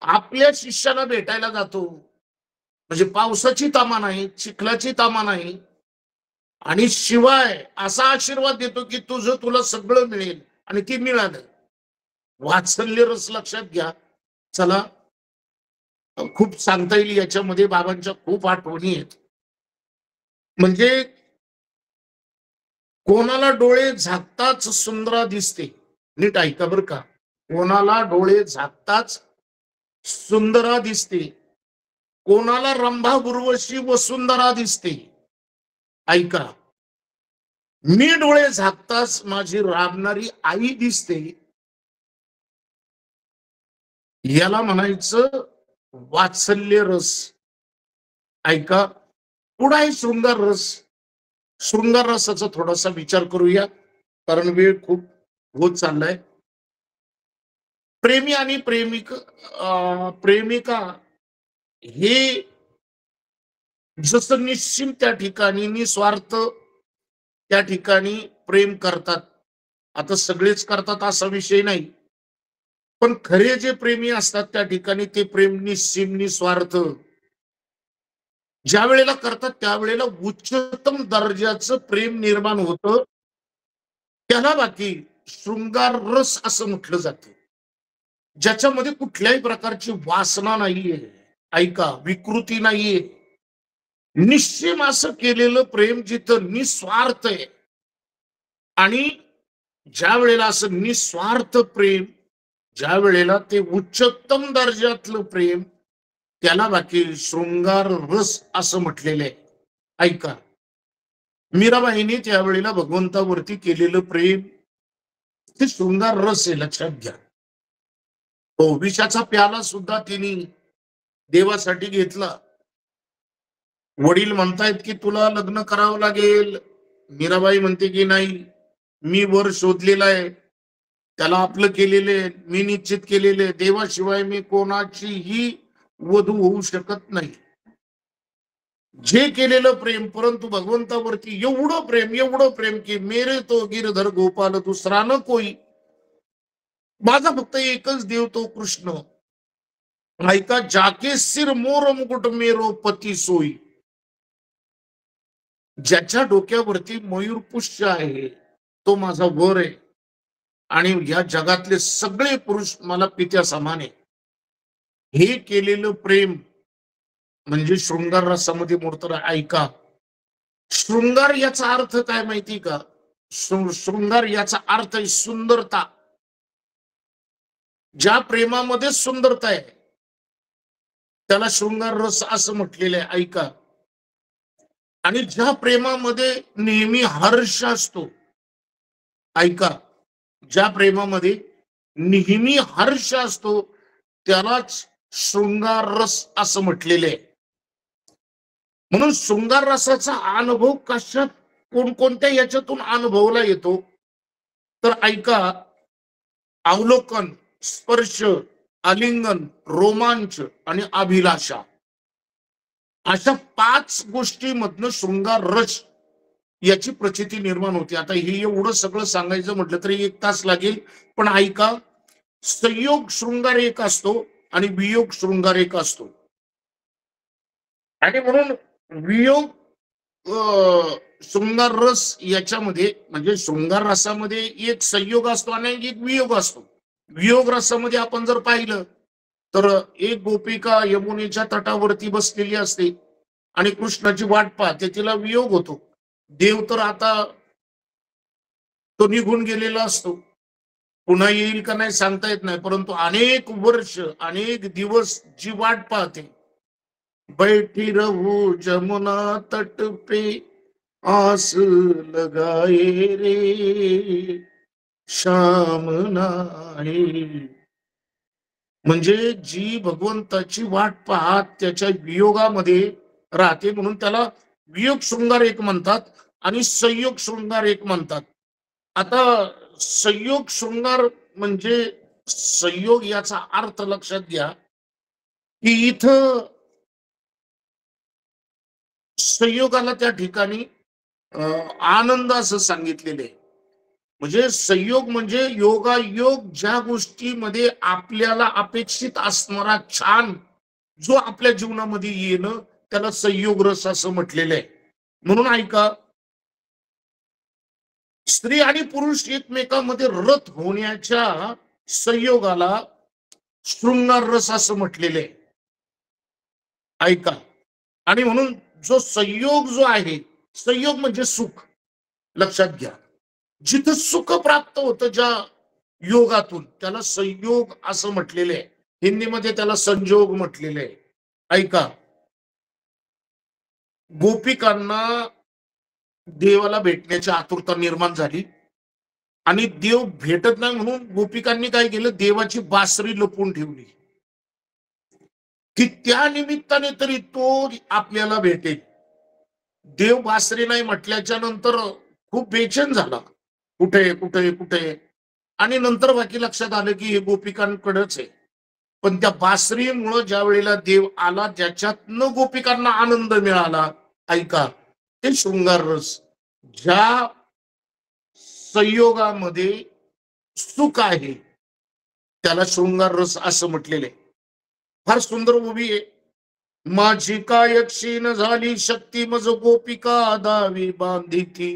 आपल्या शिष्याला भेटायला जातो. म्हणजे पावसाची तमा नाही, चिखलाची तमा नाही, आणि शिवाय असा आशीर्वाद देतो की तुझं तुला सगळं मिळेल. आणि ती मिळालं. वात्सल्य रस लक्षात घ्या. चला, खूप सांगता येईल याच्यामध्ये, बाबांच्या खूप आठवणी आहेत. म्हणजे कोणाला डोळे झाकताच सुंदरा दिसते. नीट ऐका बर का, कोणाला डोळे झाकताच सुंदरा दिसते, कोणाला रंभा उर्वशी वसुंधरा दिसते. ऐका, मी डोळे झाकताच माझी राबणारी आई दिसते. याला म्हणायचं वात्सल्य रस. ऐका, पुढे शृंगार रस. शृंगार रसाचा थोडासा विचार करूया, कारण वेळ खूप होत चाललाय. प्रेमी आणि प्रेमिका हे जसं निश्चित त्या ठिकाणी निस्वार्थ त्या ठिकाणी प्रेम करतात. आता सगळेच करतात असा विषय नाही, पण खरे जे प्रेमी असतात त्या ठिकाणी ते प्रेम निश्चित निस्वार्थ ज्या वेळेला करतात त्यावेळेला उच्चतम दर्जाचं प्रेम निर्माण होतं. त्याला बाकी शृंगार रस असं म्हटलं जातं, ज्याच्यामध्ये कुठल्याही प्रकारची वासना नाहीये. ऐका, विकृती नाहीये. निश्चिम असं केलेलं प्रेम जिथं निस्वार्थ आहे. आणि ज्या वेळेला असं निस्वार्थ प्रेम, ज्या वेळेला ते उच्चतम दर्जातलं प्रेम, त्याला बाकी शृंगार रस असं म्हटलेलं आहे. ऐका, मीराबाईने त्यावेळेला भगवंतावरती केलेलं प्रेम ते शृंगार रस आहे, लक्षात घ्या. हो, विषाचा प्याला सुद्धा तिने देवासाठी घेतला. वडील म्हणतायत की तुला लग्न करावं लागेल. मीराबाई म्हणते की नाही, मी वर शोधलेला आहे, त्याला आपलं केलेले, मी निश्चित केलेले, देवाशिवाय मी कोणाचीही वधू होऊ शकत नाही. जे केलेलं प्रेम, परंतु भगवंतावरती एवढं प्रेम की मेरे तो गिरधर गोपाल दुसरा न कोई, माझा फक्त एकच देव तो कृष्ण. ऐका, जाके सिर मोर मुकुट मेरो पती सोई. ज्याच्या डोक्यावरती मयूरपुष्य आहे तो माझा वर आहे, आणि या जगातले सगळे पुरुष मला पित्या समान आहे. हे केलेलं प्रेम म्हणजे शृंगार रसामध्ये मूर्त. ऐका, शृंगार याचा अर्थ काय माहिती का? शृंगार याचा अर्थ आहे सुंदरता. ज्या प्रेमामध्ये सुंदरता आहे त्याला शृंगार रस असं म्हटलेलं आहे. ऐका, आणि ज्या प्रेमामध्ये नेहमी हर्ष असतो, ऐका, ज्या प्रेमामध्ये नेहमी हर्ष असतो त्यालाच शृंगार रस असं म्हटलेले आहे. म्हणून शृंगार रसाचा अनुभव कशात, कोणकोणत्या याच्यातून अनुभवला येतो तर ऐका, अवलोकन, स्पर्श, आलिंगन, रोमांच आणि अभिलाषा, अशा 5 गोष्टीमधनं शृंगार रस याची प्रचिती निर्माण होते. आता हे एवढं सगळं सांगायचं म्हटलं तरी 1 तास लागेल, पण ऐका, संयोग शृंगार एक असतो आणि वियोग शृंगार एक असतो. आणि म्हणून वियोग शृंगार रस याच्यामध्ये, म्हणजे शृंगार रसामध्ये एक संयोग असतो आणि एक वियोग असतो. वियोग रसामध्ये आपण जर पाहिलं तर एक गोपिका यमुनेच्या तटावरती बसलेली असते आणि कृष्णाची वाट पाहते, तिला वियोग होतो. देव तर आता तो निघून गेलेला असतो, पुन्हा येईल का नाही सांगता येत नाही, परंतु अनेक वर्ष, अनेक दिवस जी वाट पाहते, बैठी रहू जमुना तट पे आस लगाए रे श्याम नाही. म्हणजे जी भगवंताची वाट पाहत त्याच्या वियोगामध्ये राहते, म्हणून त्याला वियोग शृंगार एक म्हणतात आणि संयोग शृंगार एक म्हणतात. आता संयोग शृंगार म्हणजे, संयोग याचा अर्थ लक्षात घ्या की इथं संयोगाला त्या ठिकाणी आनंद असं सांगितलेले आहे. म्हणजे संयोग म्हणजे योगायोग, ज्या गोष्टीमध्ये आपल्याला अपेक्षित असणारा छान जो आपल्या जीवनामध्ये येणं, त्याला संयोग रस असं म्हटलेलं आहे. म्हणून ऐका, स्त्री आणि पुरुष एकमेकांमध्ये रत होण्याच्या संयोगाला शृंगार रस असं म्हटलेलं आहे. ऐका, आणि म्हणून जो संयोग जो आहे, संयोग म्हणजे सुख, लक्षात घ्या. जिथं सुख प्राप्त होतं ज्या योगातून, त्याला संयोग असं म्हटलेलं आहे. हिंदीमध्ये त्याला संजोग म्हटलेलं आहे. ऐका, गोपिकांना देवाला भेटण्याची आतुरता निर्माण झाली आणि देव भेटत नाही म्हणून गोपिकांनी काय केलं, देवाची बासरी लपवून ठेवली की त्या निमित्ताने तरी तो आपल्याला भेटेल. देव बासरी नाही म्हटल्याच्या नंतर खूप बेचैन झाला, कुठे कुठे कुठे, आणि नंतर बाकी लक्षात आलं की हे गोपिकांकडेच आहे. पण त्या बासरीमुळं ज्या वेळेला देव आला, ज्याच्यातनं गोपिकांना आनंद मिळाला, ऐका, ते शृंगार रस. ज्या संयोगामध्ये सुख आहे त्याला शृंगार रस असं म्हटलेलं आहे. फार सुंदर उभी आहे. माझी काय क्षीण झाली शक्ती, मज गोपिका दावी बांधी थी.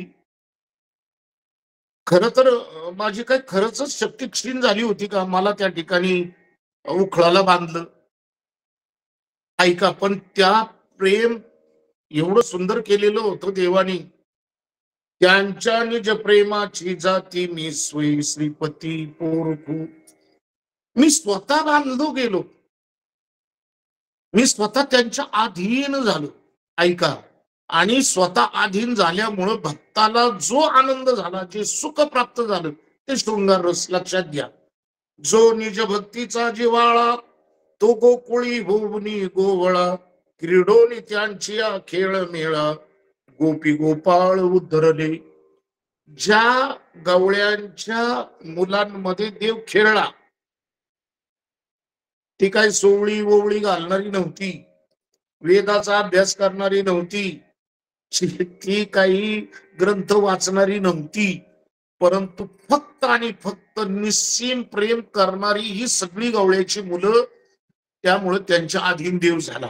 खर तर माझी काय खरंच शक्ती क्षीण झाली होती का, मला त्या ठिकाणी उखळाला बांधलं. ऐका, पण त्या प्रेम एवढं सुंदर केलेलं होतं देवानी, त्यांच्या निज प्रेमाची जाती मी स्वयं श्रीपती पोरखू. मी स्वतः बांधलो गेलो, मी स्वतः त्यांच्या अधीन झालो. ऐका, आणि स्वतः अधीन झाल्यामुळं भक्ताला जो आनंद झाला, जे सुख प्राप्त झालं, ते शृंगार रस लक्षात घ्या. जो निज भक्तीचा जिवाळा तो गोकुळी होऊनी गोवळा, क्रीडोनी त्यांची खेळ मेळा, गोपी गोपाळ उद्धरले. ज्या गवळ्यांच्या मुलांमध्ये देव खेळला, ती काय सोवळी ओवळी घालणारी नव्हती, वेदाचा अभ्यास करणारी नव्हती, ती काही ग्रंथ वाचणारी नव्हती, परंतु फक्त आणि फक्त निस्सीम प्रेम करणारी ही सगळी गवळ्याची मुलं. त्यामुळे त्यांच्या अधीन देव झाला.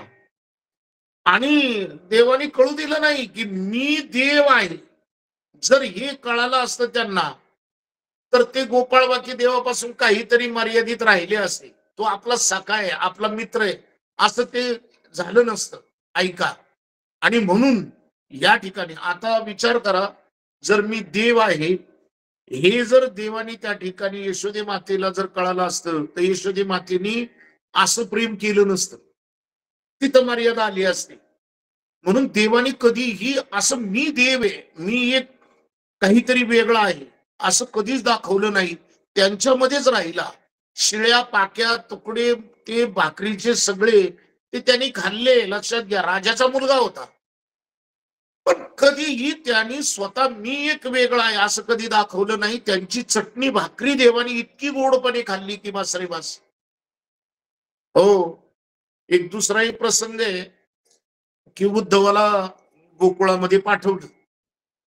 आणि देवाने कळू दिलं नाही की मी देव आहे. जर हे कळालं असतं त्यांना, तर ते गोपाळ बाकी देवापासून काहीतरी मर्यादित राहिले असते. तो आपला सखा आहे, आपला मित्र आहे, असं ते झालं नसतं. ऐका. आणि म्हणून या ठिकाणी आता विचार करा, जर मी देव आहे हे जर देवानी त्या ठिकाणी यशोदे मातेला जर कळालं असतं, तर यशोदे मातेनी असं प्रेम केलं नसतं, तिथं मर्यादा आली असते. म्हणून देवानी कधीही असं मी देव आहे, मी एक काहीतरी वेगळा आहे असं कधीच दाखवलं नाही. त्यांच्यामध्येच राहिला. शिळ्या पाक्या तुकडे ते भाकरीचे सगळे ते त्यांनी खाल्ले. लक्षात घ्या, राजाचा मुलगा होता, पण कधीही त्यांनी स्वतः मी एक वेगळा आहे असं कधी दाखवलं नाही. त्यांची चटणी भाकरी देवानी इतकी गोडपणे खाल्ली की बस रे बस. हो. एक दुसराही प्रसंग आहे की उद्धवाला गोकुळामध्ये पाठवलं,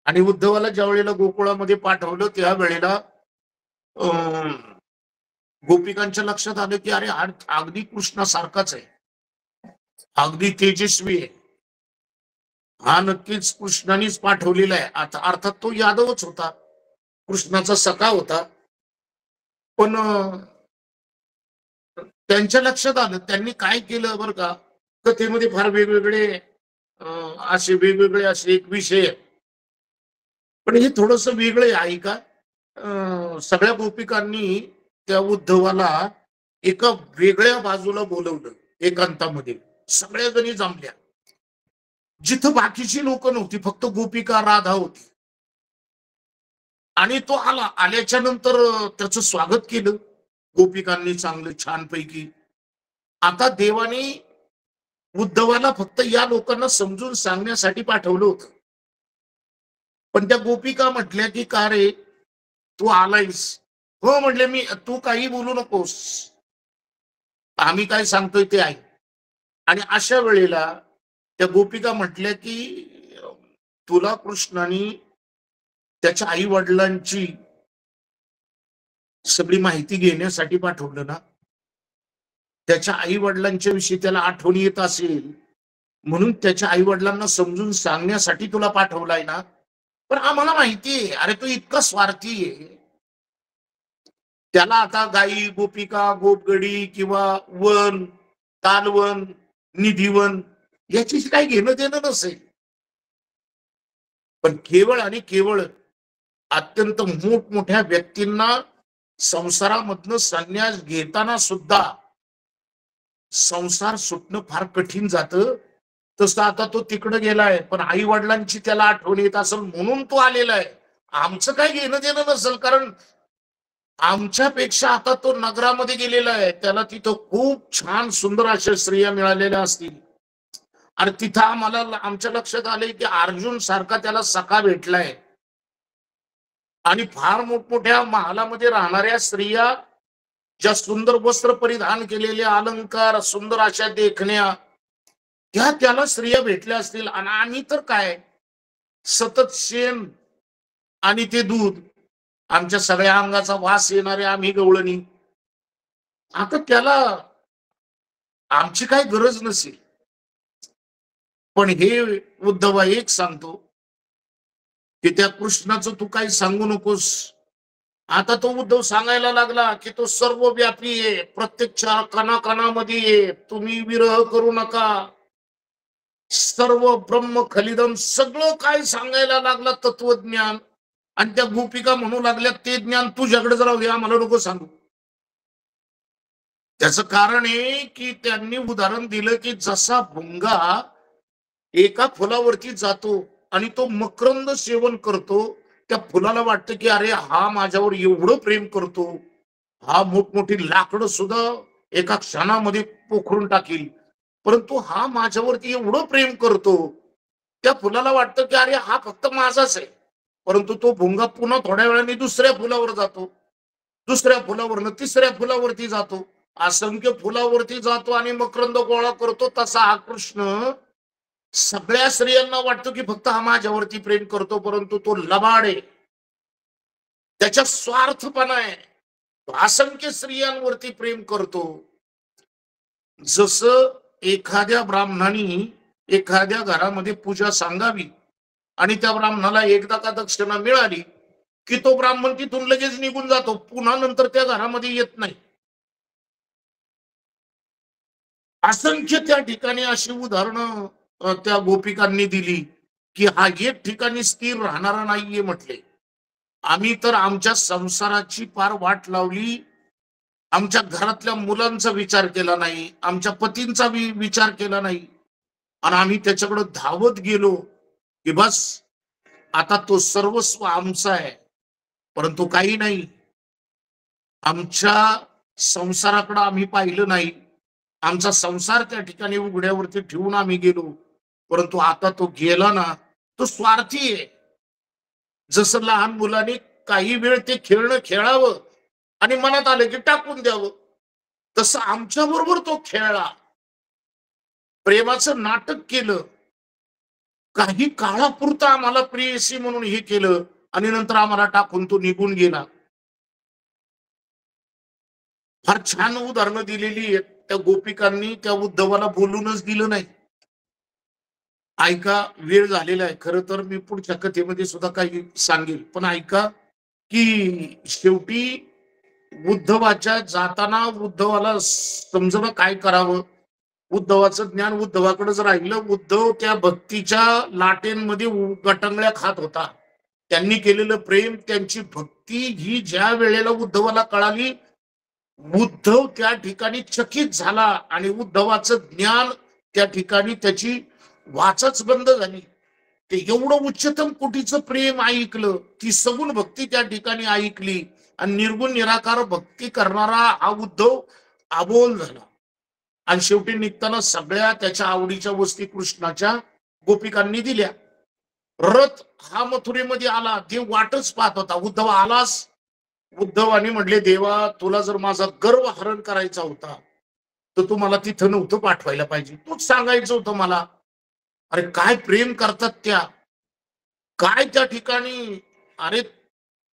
आणि उद्धवाला ज्या वेळेला गोकुळामध्ये पाठवलं त्या वेळेला गोपिकांच्या लक्षात आलं की अरे अगदी कृष्णासारखाच आहे, अगदी तेजस्वी आहे, हा नक्कीच कृष्णानेच पाठवलेला आहे. आता अर्थात तो यादवच होता, कृष्णाचा सखा होता. पण त्यांच्या लक्षात आलं, त्यांनी काय केलं बरं का, कथेमध्ये फार वेगवेगळे असे वेगवेगळे असे एक विषय, पण हे थोडस वेगळं आहे का. सगळ्या गोपिकांनी त्या उद्धवाला एका वेगळ्या बाजूला बोलवलं एकांतामध्ये. सगळ्या जणी जमल्या जिथं बाकीची लोक नव्हती, फक्त गोपिका राधा होती. आणि तो आला. आल्याच्या नंतर त्याचं स्वागत केलं गोपिकांनी चांगलं छानपैकी. आता देवाने उद्धवाला फक्त या लोकांना समजून सांगण्यासाठी पाठवलं होतं. पण त्या गोपिका म्हटल्या की का रे तू आलायस. हो म्हटले, मी तू काही बोलू नकोस, आम्ही काय सांगतोय ते आहे. आणि अशा वेळेला त्या गोपिका म्हटल्या की तुला कृष्णाने त्याच्या आई वडिलांची सगळी माहिती घेण्यासाठी पाठवलं ना, त्याच्या आई वडिलांच्या विषयी त्याला आठवण येत असेल म्हणून त्याच्या आई वडिलांना समजून सांगण्यासाठी तुला पाठवलाय ना. पण आम्हाला माहितीये अरे तो इतका स्वार्थी आहे, त्याला आता गाई गोपिका गोपगडी किंवा वन तालवन निधीवन याची काही घेणं देणं नसेल. पण केवळ आणि केवळ अत्यंत मोठमोठ्या व्यक्तींना संसारामधनं संन्यास घेताना सुद्धा संसार सुटणं फार कठीण जातं. तसं आता तो तिकडे गेलाय, पण आई वडिलांची त्याला आठवण येत असेल म्हणून तो आलेला आहे. आमचं काय घेणं देणं नसेल, कारण आमच्यापेक्षा आता तो नगरामध्ये गेलेला आहे, त्याला तिथं खूप छान सुंदर अशा स्त्रिया मिळालेल्या असतील. आणि तिथं आम्हाला आमच्या लक्षात आले की अर्जुन सारखा त्याला सखा भेटलाय. आणि फार मोठमोठ्या महालामध्ये राहणाऱ्या स्त्रिया ज्या सुंदर वस्त्र परिधान केलेले, अलंकार सुंदर अशा देखण्या, त्या त्याला स्त्रिया भेटल्या असतील. आणि आम्ही तर काय सतत शेण आणि ते दूध, आमच्या सगळ्या अंगाचा वास येणारे आम्ही गवळणी. आता त्याला आमची काय गरज नसेल. पण हे उद्धवा एक सांगतो की त्या कृष्णाचं तू काही सांगू नकोस. आता तो उद्धव सांगायला लागला की तो सर्वव्यापी आहे, प्रत्येक कणाकणामध्ये आहे, तुम्ही विरह करू नका, सर्व ब्रह्म खलिदम सगळं काय सांगायला लागला तत्वज्ञान. आणि त्या गोपिका म्हणू लागल्या ते ज्ञान तुझ्याकडे राहू दे, आम्हाला नको सांगू. त्याचं कारण आहे की त्यांनी उदाहरण दिलं की जसा भुंगा एका फुलावरती जातो आणि तो मकरंद सेवन करतो, त्या फुलाला वाटतं की अरे हा माझ्यावर एवढं प्रेम करतो, हा मोठमोठी लाकडं सुद्धा एका क्षणामध्ये पोखरून टाकील, परंतु हा माझ्यावरती एवढं प्रेम करतो. त्या फुलाला वाटतं की अरे हा फक्त माझाच आहे. परंतु तो भुंगा पुन्हा थोड्या वेळाने दुसऱ्या फुलावर जातो, दुसऱ्या फुलावरनं तिसऱ्या फुलावरती जातो, असंख्य फुलावरती जातो आणि मकरंद गोळा करतो. तसा हा कृष्ण सगळ्या स्त्रियांना वाटतो की फक्त हा माझ्यावरती प्रेम करतो, परंतु तो लबाड आहे, त्याच्या स्वार्थपणा आहे, तो असंख्य स्त्रियांवरती प्रेम करतो. जसं एखाद्या ब्राह्मणाने एखाद्या घरामध्ये पूजा सांगावी आणि त्या ब्राह्मणाला एकदा का दक्षिणा मिळाली की तो ब्राह्मण तिथून लगेच निघून जातो, पुन्हा नंतर त्या घरामध्ये येत नाही. असंख्य त्या ठिकाणी अशी उदाहरणं त्या गोपिकांनी दिली की हा एक ठिकाणी स्थिर राहणारा नाहीये म्हटले. आम्ही तर आमच्या संसाराची फार वाट लावली, आमच्या घरातल्या मुलांचा विचार केला नाही, आमच्या पतींचा विचार केला नाही, आणि आम्ही त्याच्याकडे धावत गेलो की बस आता तो सर्वस्व आमचा आहे. परंतु काही नाही, आमच्या संसाराकडे आम्ही पाहिलं नाही, आमचा संसार त्या ठिकाणी उघड्यावरती ठेवून आम्ही गेलो. परंतु आता तो गेला ना, तो स्वार्थी आहे. जसं लहान मुलाने काही वेळ ते खेळणं खेळावं आणि मनात आलं की टाकून द्यावं, तसं आमच्या बरोबर तो खेळला, प्रेमाचं नाटक केलं, काही काळापुरतं आम्हाला प्रेयसी म्हणून हे केलं आणि नंतर आम्हाला टाकून तो निघून गेला. फार छान उदाहरणं दिलेली आहेत त्या गोपिकांनी. त्या उद्धवाला बोलूनच दिलं नाही. ऐका, वेळ झालेला आहे. खरं तर मी पुढच्या कथेमध्ये सुद्धा काही सांगेल, पण ऐका की शेवटी उद्धवाच्या जाताना उद्धवाला समजणं काय करावं. उद्धवाचं ज्ञान उद्धवाकडेच राहिलं. उद्धव त्या भक्तीच्या लाटेंमध्ये गटंगळ्या खात होता. त्यांनी केलेलं प्रेम, त्यांची भक्ती ही ज्या वेळेला उद्धवाला कळाली, उद्धव त्या ठिकाणी चकित झाला आणि उद्धवाचं ज्ञान त्या ठिकाणी त्याची वाचच बंद झाली. ते एवढं उच्चतम कोटीचं प्रेम ऐकलं, ती सगुण भक्ती त्या ठिकाणी ऐकली आणि निर्गुण निराकार भक्ती करणारा हा उद्धव अबोल झाला. आणि शेवटी निघताना सगळ्या त्याच्या आवडीच्या वस्ती कृष्णाच्या गोपिकांनी दिल्या. रथ हा मथुरेमध्ये आला, देव वाटच पाहत होता. उद्धव आलास. उद्धवानी म्हटले, देवा तुला जर माझा गर्व हरण करायचा होता तर तू मला तिथं नव्हतं पाठवायला पाहिजे, तूच सांगायचं होतं मला. अरे काय प्रेम करतात त्या, काय त्या ठिकाणी. अरे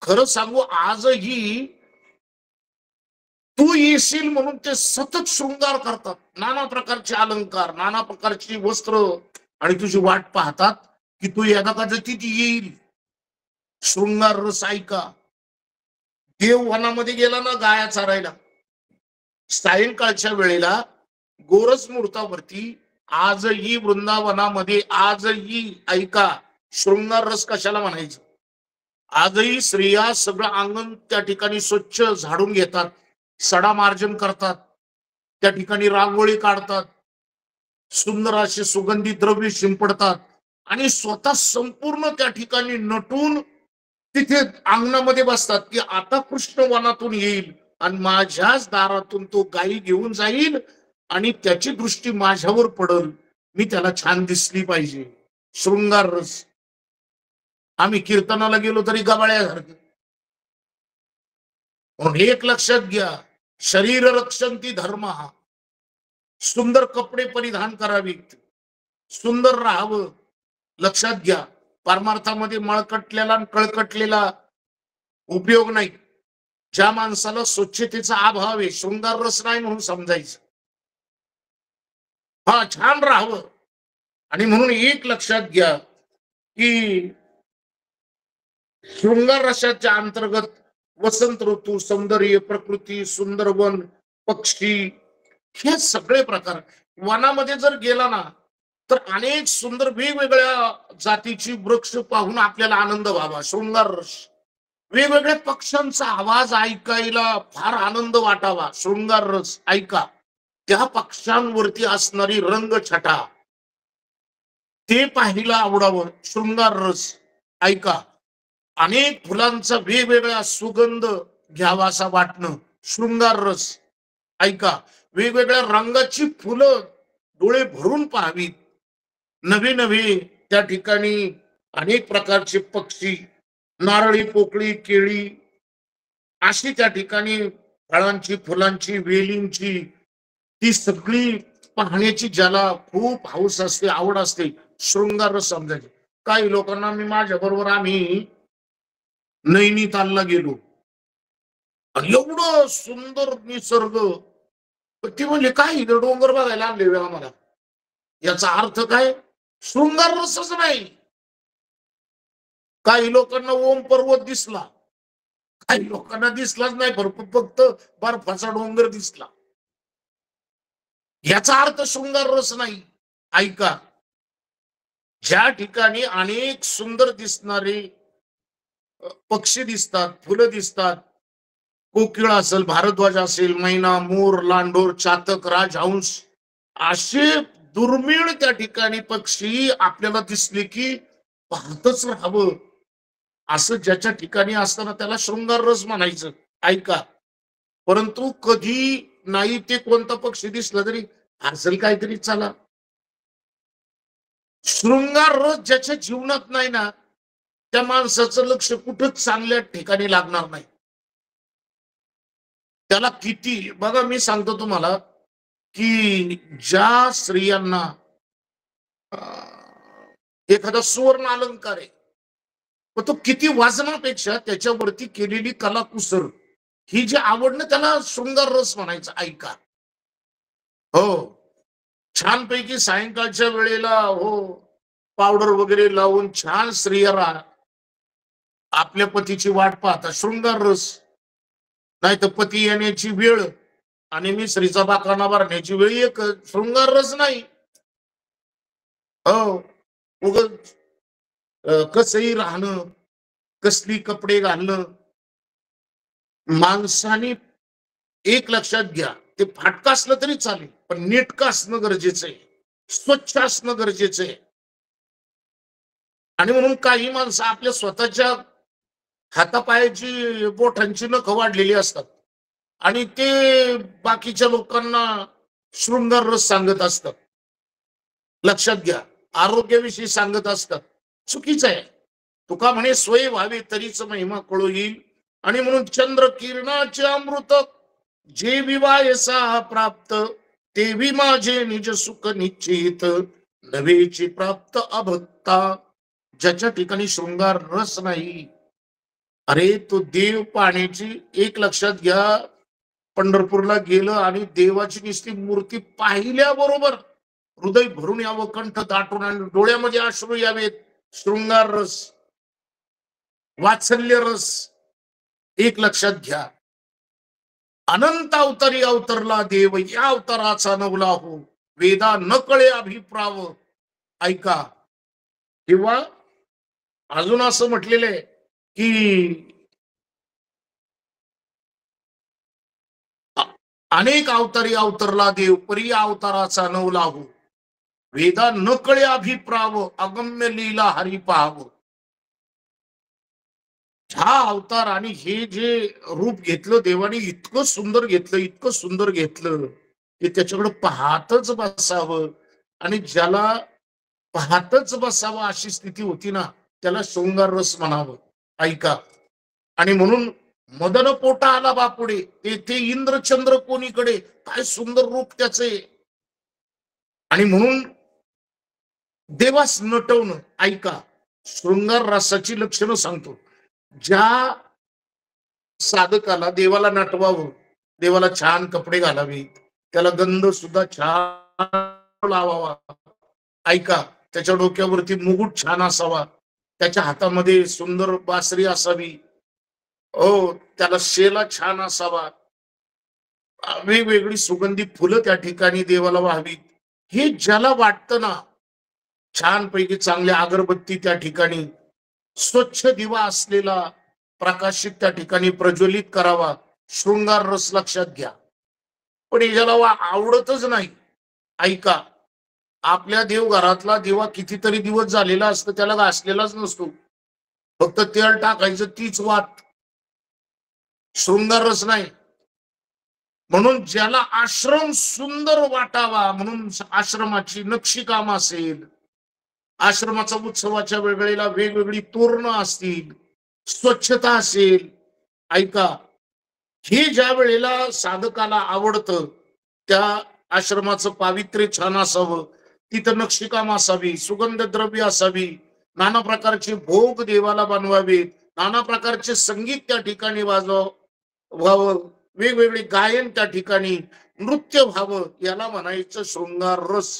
खरं सांगू, आजही तू येशील म्हणून ते सतत शृंगार करतात, नाना प्रकारचे अलंकार, नाना प्रकारची वस्त्र, आणि तुझी वाट पाहतात की तू यदा कदाचित येईल. शृंगार रस ऐका. देव वनामध्ये गेला ना गाया चारायला, सायंकाळच्या वेळेला गोरस मुहूर्तावरती आजही वृंदावनामध्ये आजही ऐका, शृंगार रस कशाला म्हणायचं. आजही स्त्रिया सगळं अंगण त्या ठिकाणी स्वच्छ झाडून घेतात, सडा मार्जन करतात, त्या ठिकाणी रांगोळी काढतात, सुंदर असे सुगंधी द्रव्य शिंपडतात आणि स्वतः संपूर्ण त्या ठिकाणी नटून तिथे अंगणामध्ये बसतात की आता कृष्ण वनातून येईल आणि माझ्याच दारातून तो गायी घेऊन जाईल आणि त्याची दृष्टी माझ्यावर पडल, मी त्याला छान दिसली पाहिजे. शृंगार रस. आम्ही कीर्तनाला गेलो तरी गबाळ्यासारखं. म्हणून एक लक्षात घ्या, शरीर रक्षंती धर्म. सुंदर कपडे परिधान करावीत, सुंदर राहावं. लक्षात घ्या, परमार्थामध्ये मळकटलेला आणि कळकटलेला उपयोग नाही. ज्या माणसाला स्वच्छतेचा अभाव आहे, शृंगार रस नाही म्हणून समजायचं. हा, छान राहावं. आणि म्हणून एक लक्षात घ्या की शृंगार रसाच्या अंतर्गत वसंत ऋतू, सौंदर्य, प्रकृती, सुंदरवन, पक्षी, हे सगळे प्रकार. वनामध्ये जर गेला ना तर अनेक सुंदर वेगवेगळ्या जातीची वृक्ष पाहून आपल्याला आनंद व्हावा. शृंगार रस. वेगवेगळ्या पक्ष्यांचा आवाज ऐकायला फार आनंद वाटावा. शृंगार रस ऐका. त्या पक्ष्यांवरती असणारी रंगछटा ते पाहायला आवडावं. शृंगार रस ऐका. अनेक फुलांचा वेगवेगळा सुगंध घ्यावा असा वाटणं, शृंगार रस. ऐका, वेगवेगळ्या रंगाची फुलं डोळे भरून पाहावीत. नवे नवे त्या ठिकाणी अनेक प्रकारचे पक्षी, नारळी, पोकळी, केळी अशी त्या ठिकाणी फळांची, फुलांची, वेलींची ती सगळी पाहण्याची ज्याला खूप हौस असते, आवड असते, शृंगार रस समजायचे. काही लोकांना मी माझ्या बरोबर आम्ही नैनितालला गेलो आणि एवढं सुंदर निसर्ग. ती म्हणजे काय इथं डोंगर बघायला आणले बे आम्हाला. याचा अर्थ काय? शृंगार रसच नाही. काही लोकांना ओम पर्वत दिसला, काही लोकांना दिसलाच नाही, फक्त बर्फाचा डोंगर दिसला. याचा अर्थ शृंगार रस नाही. ऐका, ज्या ठिकाणी अनेक सुंदर दिसणारे पक्षी दिसतात, फुलं दिसतात, कोकिळ असेल, भारद्वाज असेल, मैना, मोर, लांडोर, चातक, राजहंस असे दुर्मिळ त्या ठिकाणी पक्षी आपल्याला दिसले की पाहतच राहावं असं ज्याच्या ठिकाणी असताना त्याला शृंगार रस म्हणायचं. ऐका, परंतु कधी नाही ते कोणता पक्षी दिसला तरी असेल काहीतरी, चला. शृंगार रस ज्याच्या जीवनात नाही ना, त्या माणसाचं लक्ष कुठंच चांगल्या ठिकाणी लागणार नाही. त्याला किती, बघा मी सांगतो तुम्हाला की ज्या स्त्रियांना एखादा सुवर्ण अलंकार आहे, पण तो किती वाजनापेक्षा त्याच्यावरती केलेली कलाकुसर ही जी आवडणं त्याला शृंगार रस म्हणायचं. ऐका, हो, छानपैकी सायंकाळच्या वेळेला हो पावडर वगैरे लावून छान स्त्रिया आपल्या पतीची वाट पाहता, शृंगार रस. नाही तर पती येण्याची वेळ आणि मी स्त्रीचा बाकाना भरण्याची वेळ एक, शृंगार रस नाही. हो, उगाच कसंही राहणं, कसली कपडे घालणं. माणसाने एक लक्षात घ्या, ते फाटका असलं तरी चालेल, पण नीटका असणं गरजेचं आहे, स्वच्छ असणं गरजेचं आहे. आणि म्हणून काही माणसं आपल्या स्वतःच्या हातापायाची बोटांची नखं वाढलेली असतात आणि ते बाकीच्या लोकांना शृंगार रस सांगत असतात. लक्षात घ्या, आरोग्याविषयी सांगत असतात. चुकीचं आहे. तुका म्हणे स्वय व्हावे तरीच महिमा कळू येईल. आणि म्हणून चंद्र किरणाचे अमृत जे विवायसा प्राप्त, तेवी माझे निज सुख निश्चित, नवेची प्राप्त अभक्ता. ज्याच्या ठिकाणी शृंगार रस नाही, अरे तो देव पाहण्याची, एक लक्षात घ्या, पंढरपूरला गेलं आणि देवाची नुसती मूर्ती पाहिल्याबरोबर हृदय भरून यावं, कंठ दाटून आणि डोळ्यामध्ये अश्रू यावेत. शृंगार रस, वात्सल्य रस. एक लक्षात घ्या, अनंत अवतारी अवतरला देव, या अवताराचा नवला हो, वेदा न कळे अभिप्राव. ऐका, किंवा अजून असं म्हटलेलं आहे की अनेक अवतारी अवतरला देव, परी अवताराचा नवला हो, वेदा न कळे अभिप्राव, अगम्य लीला हरी पाहावं. हा अवतार आणि हे जे रूप घेतलं देवाने, इतकं सुंदर घेतलं, इतकं सुंदर घेतलं की त्याच्याकडे पाहतच बसावं. आणि ज्याला पाहतच बसावं अशी स्थिती होती ना, त्याला शृंगार रस म्हणावं. ऐका, आणि म्हणून मदन पोटा आला बापुडे, तेथे इंद्रचंद्र कोणीकडे, काय सुंदर रूप त्याचे. आणि म्हणून देवास नटवणं. ऐका, शृंगार रसाची लक्षणं सांगतो. ज्या साधकाला देवाला नटवावं, देवाला छान कपडे घालावे, त्याला गंध सुद्धा छान लावावा. ऐका, त्याच्या डोक्यावरती मुकुट छान असावा, त्याच्या हातामध्ये सुंदर बासरी असावी, हो, त्याला शेला छान असावा, वेगवेगळी सुगंधी फुलं त्या ठिकाणी देवाला व्हावीत. हे ज्याला वाटतं ना, छानपैकी चांगल्या अगरबत्ती त्या ठिकाणी, स्वच्छ दिवा असलेला प्रकाशित त्या ठिकाणी प्रज्वलित करावा, शृंगार रस. लक्षात घ्या, पण ज्याला आवडतच नाही. ऐका, आपल्या देवघरातला दिवा कितीतरी दिवस झालेला असतो, त्याला घासलेलाच नसतो, फक्त तेल टाकायचं तीच वात, शृंगार रस नाही. म्हणून ज्याला आश्रम सुंदर वाटावा म्हणून आश्रमाची नक्षीकाम असेल, आश्रमाचा उत्सवाच्या वेळेला वेगवेगळी तोरणं असतील, स्वच्छता असेल, ऐका, हे ज्या वेळेला साधकाला आवडतं त्या आश्रमाचं पावित्र्य छान असावं, तिथं नक्षीकाम असावी, सुगंध द्रव्य असावी, नाना प्रकारचे भोग देवाला बनवावेत, नाना प्रकारचे संगीत त्या ठिकाणी व्हावं, वेगवेगळे गायन त्या ठिकाणी नृत्य व्हावं, याला म्हणायचं शृंगार रस.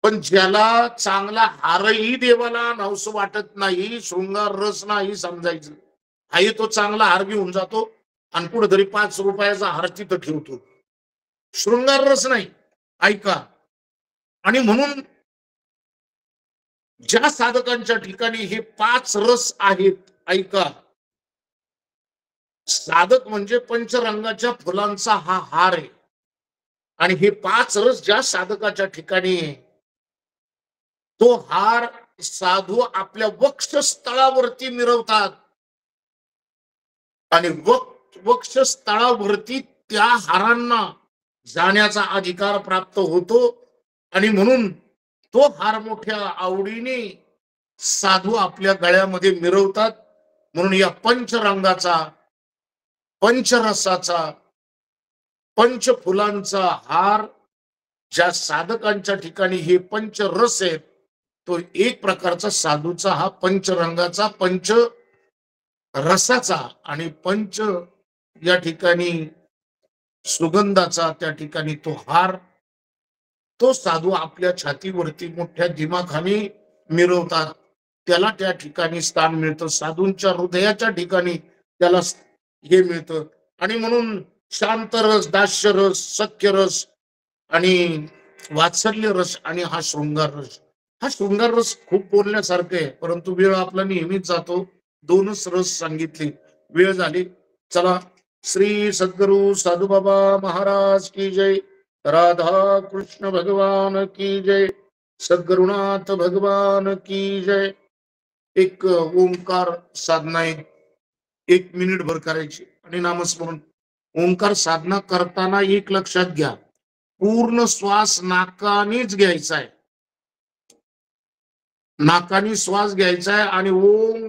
पण ज्याला चांगला हारही देवाला नवस वाटत नाही, शृंगार रस नाही समजायचं. आई तो चांगला हार घेऊन जातो आणि कुठेतरी 5 रुपयाचा हार तिथं ठेवतो, शृंगार रस नाही. ऐका, आणि म्हणून ज्या साधकांच्या ठिकाणी हे 5 रस आहेत, ऐका, साधक म्हणजे पंचरंगाच्या फुलांचा हा हार आहे. आणि हे 5 रस ज्या साधकाच्या ठिकाणी आहे, तो हार साधू आपल्या वक्षस्थळावरती मिरवतात आणि वक्षस्थळावरती त्या हारांना जाण्याचा अधिकार प्राप्त होतो. आणि म्हणून तो हार मोठ्या आवडीने साधू आपल्या गळ्यामध्ये मिरवतात. म्हणून या पंचरंगाचा, पंचरसाचा, पंचफुलांचा हार ज्या साधकांच्या ठिकाणी हे पंचरस आहेत, तो एक प्रकारचा साधूचा हा पंचरंगाचा, पंच रसाचा आणि पंच या ठिकाणी सुगंधाचा त्या ठिकाणी तो हार, तो साधू आपल्या छातीवरती मोठ्या दिमाखाने मिरवतात. त्याला त्या ठिकाणी स्थान मिळतं, साधूंच्या हृदयाच्या ठिकाणी त्याला हे मिळतं. आणि म्हणून शांतरस, दास्यरस, सख्यरस आणि वात्सल्य रस आणि हा शृंगार रस. हा शृंगार रस खूप बोलण्यासारखं आहे, परंतु वेळ आपला नेहमीच जातो. 2च रस सांगितले, वेळ झाली. चला, श्री सद्गुरु साधुबाबा महाराज की जय, राधा कृष्ण भगवान की जय, सद्गुरुनाथ भगवान की जय. एक ओंकार साधना 1 मिनिट भर करायची आणि नामस्मरण. ओंकार साधना करताना एक लक्षात घ्या, पूर्ण श्वास नाकानेच घ्यायचा आहे, नाकाने श्वास घ्यायचा आहे आणि ओम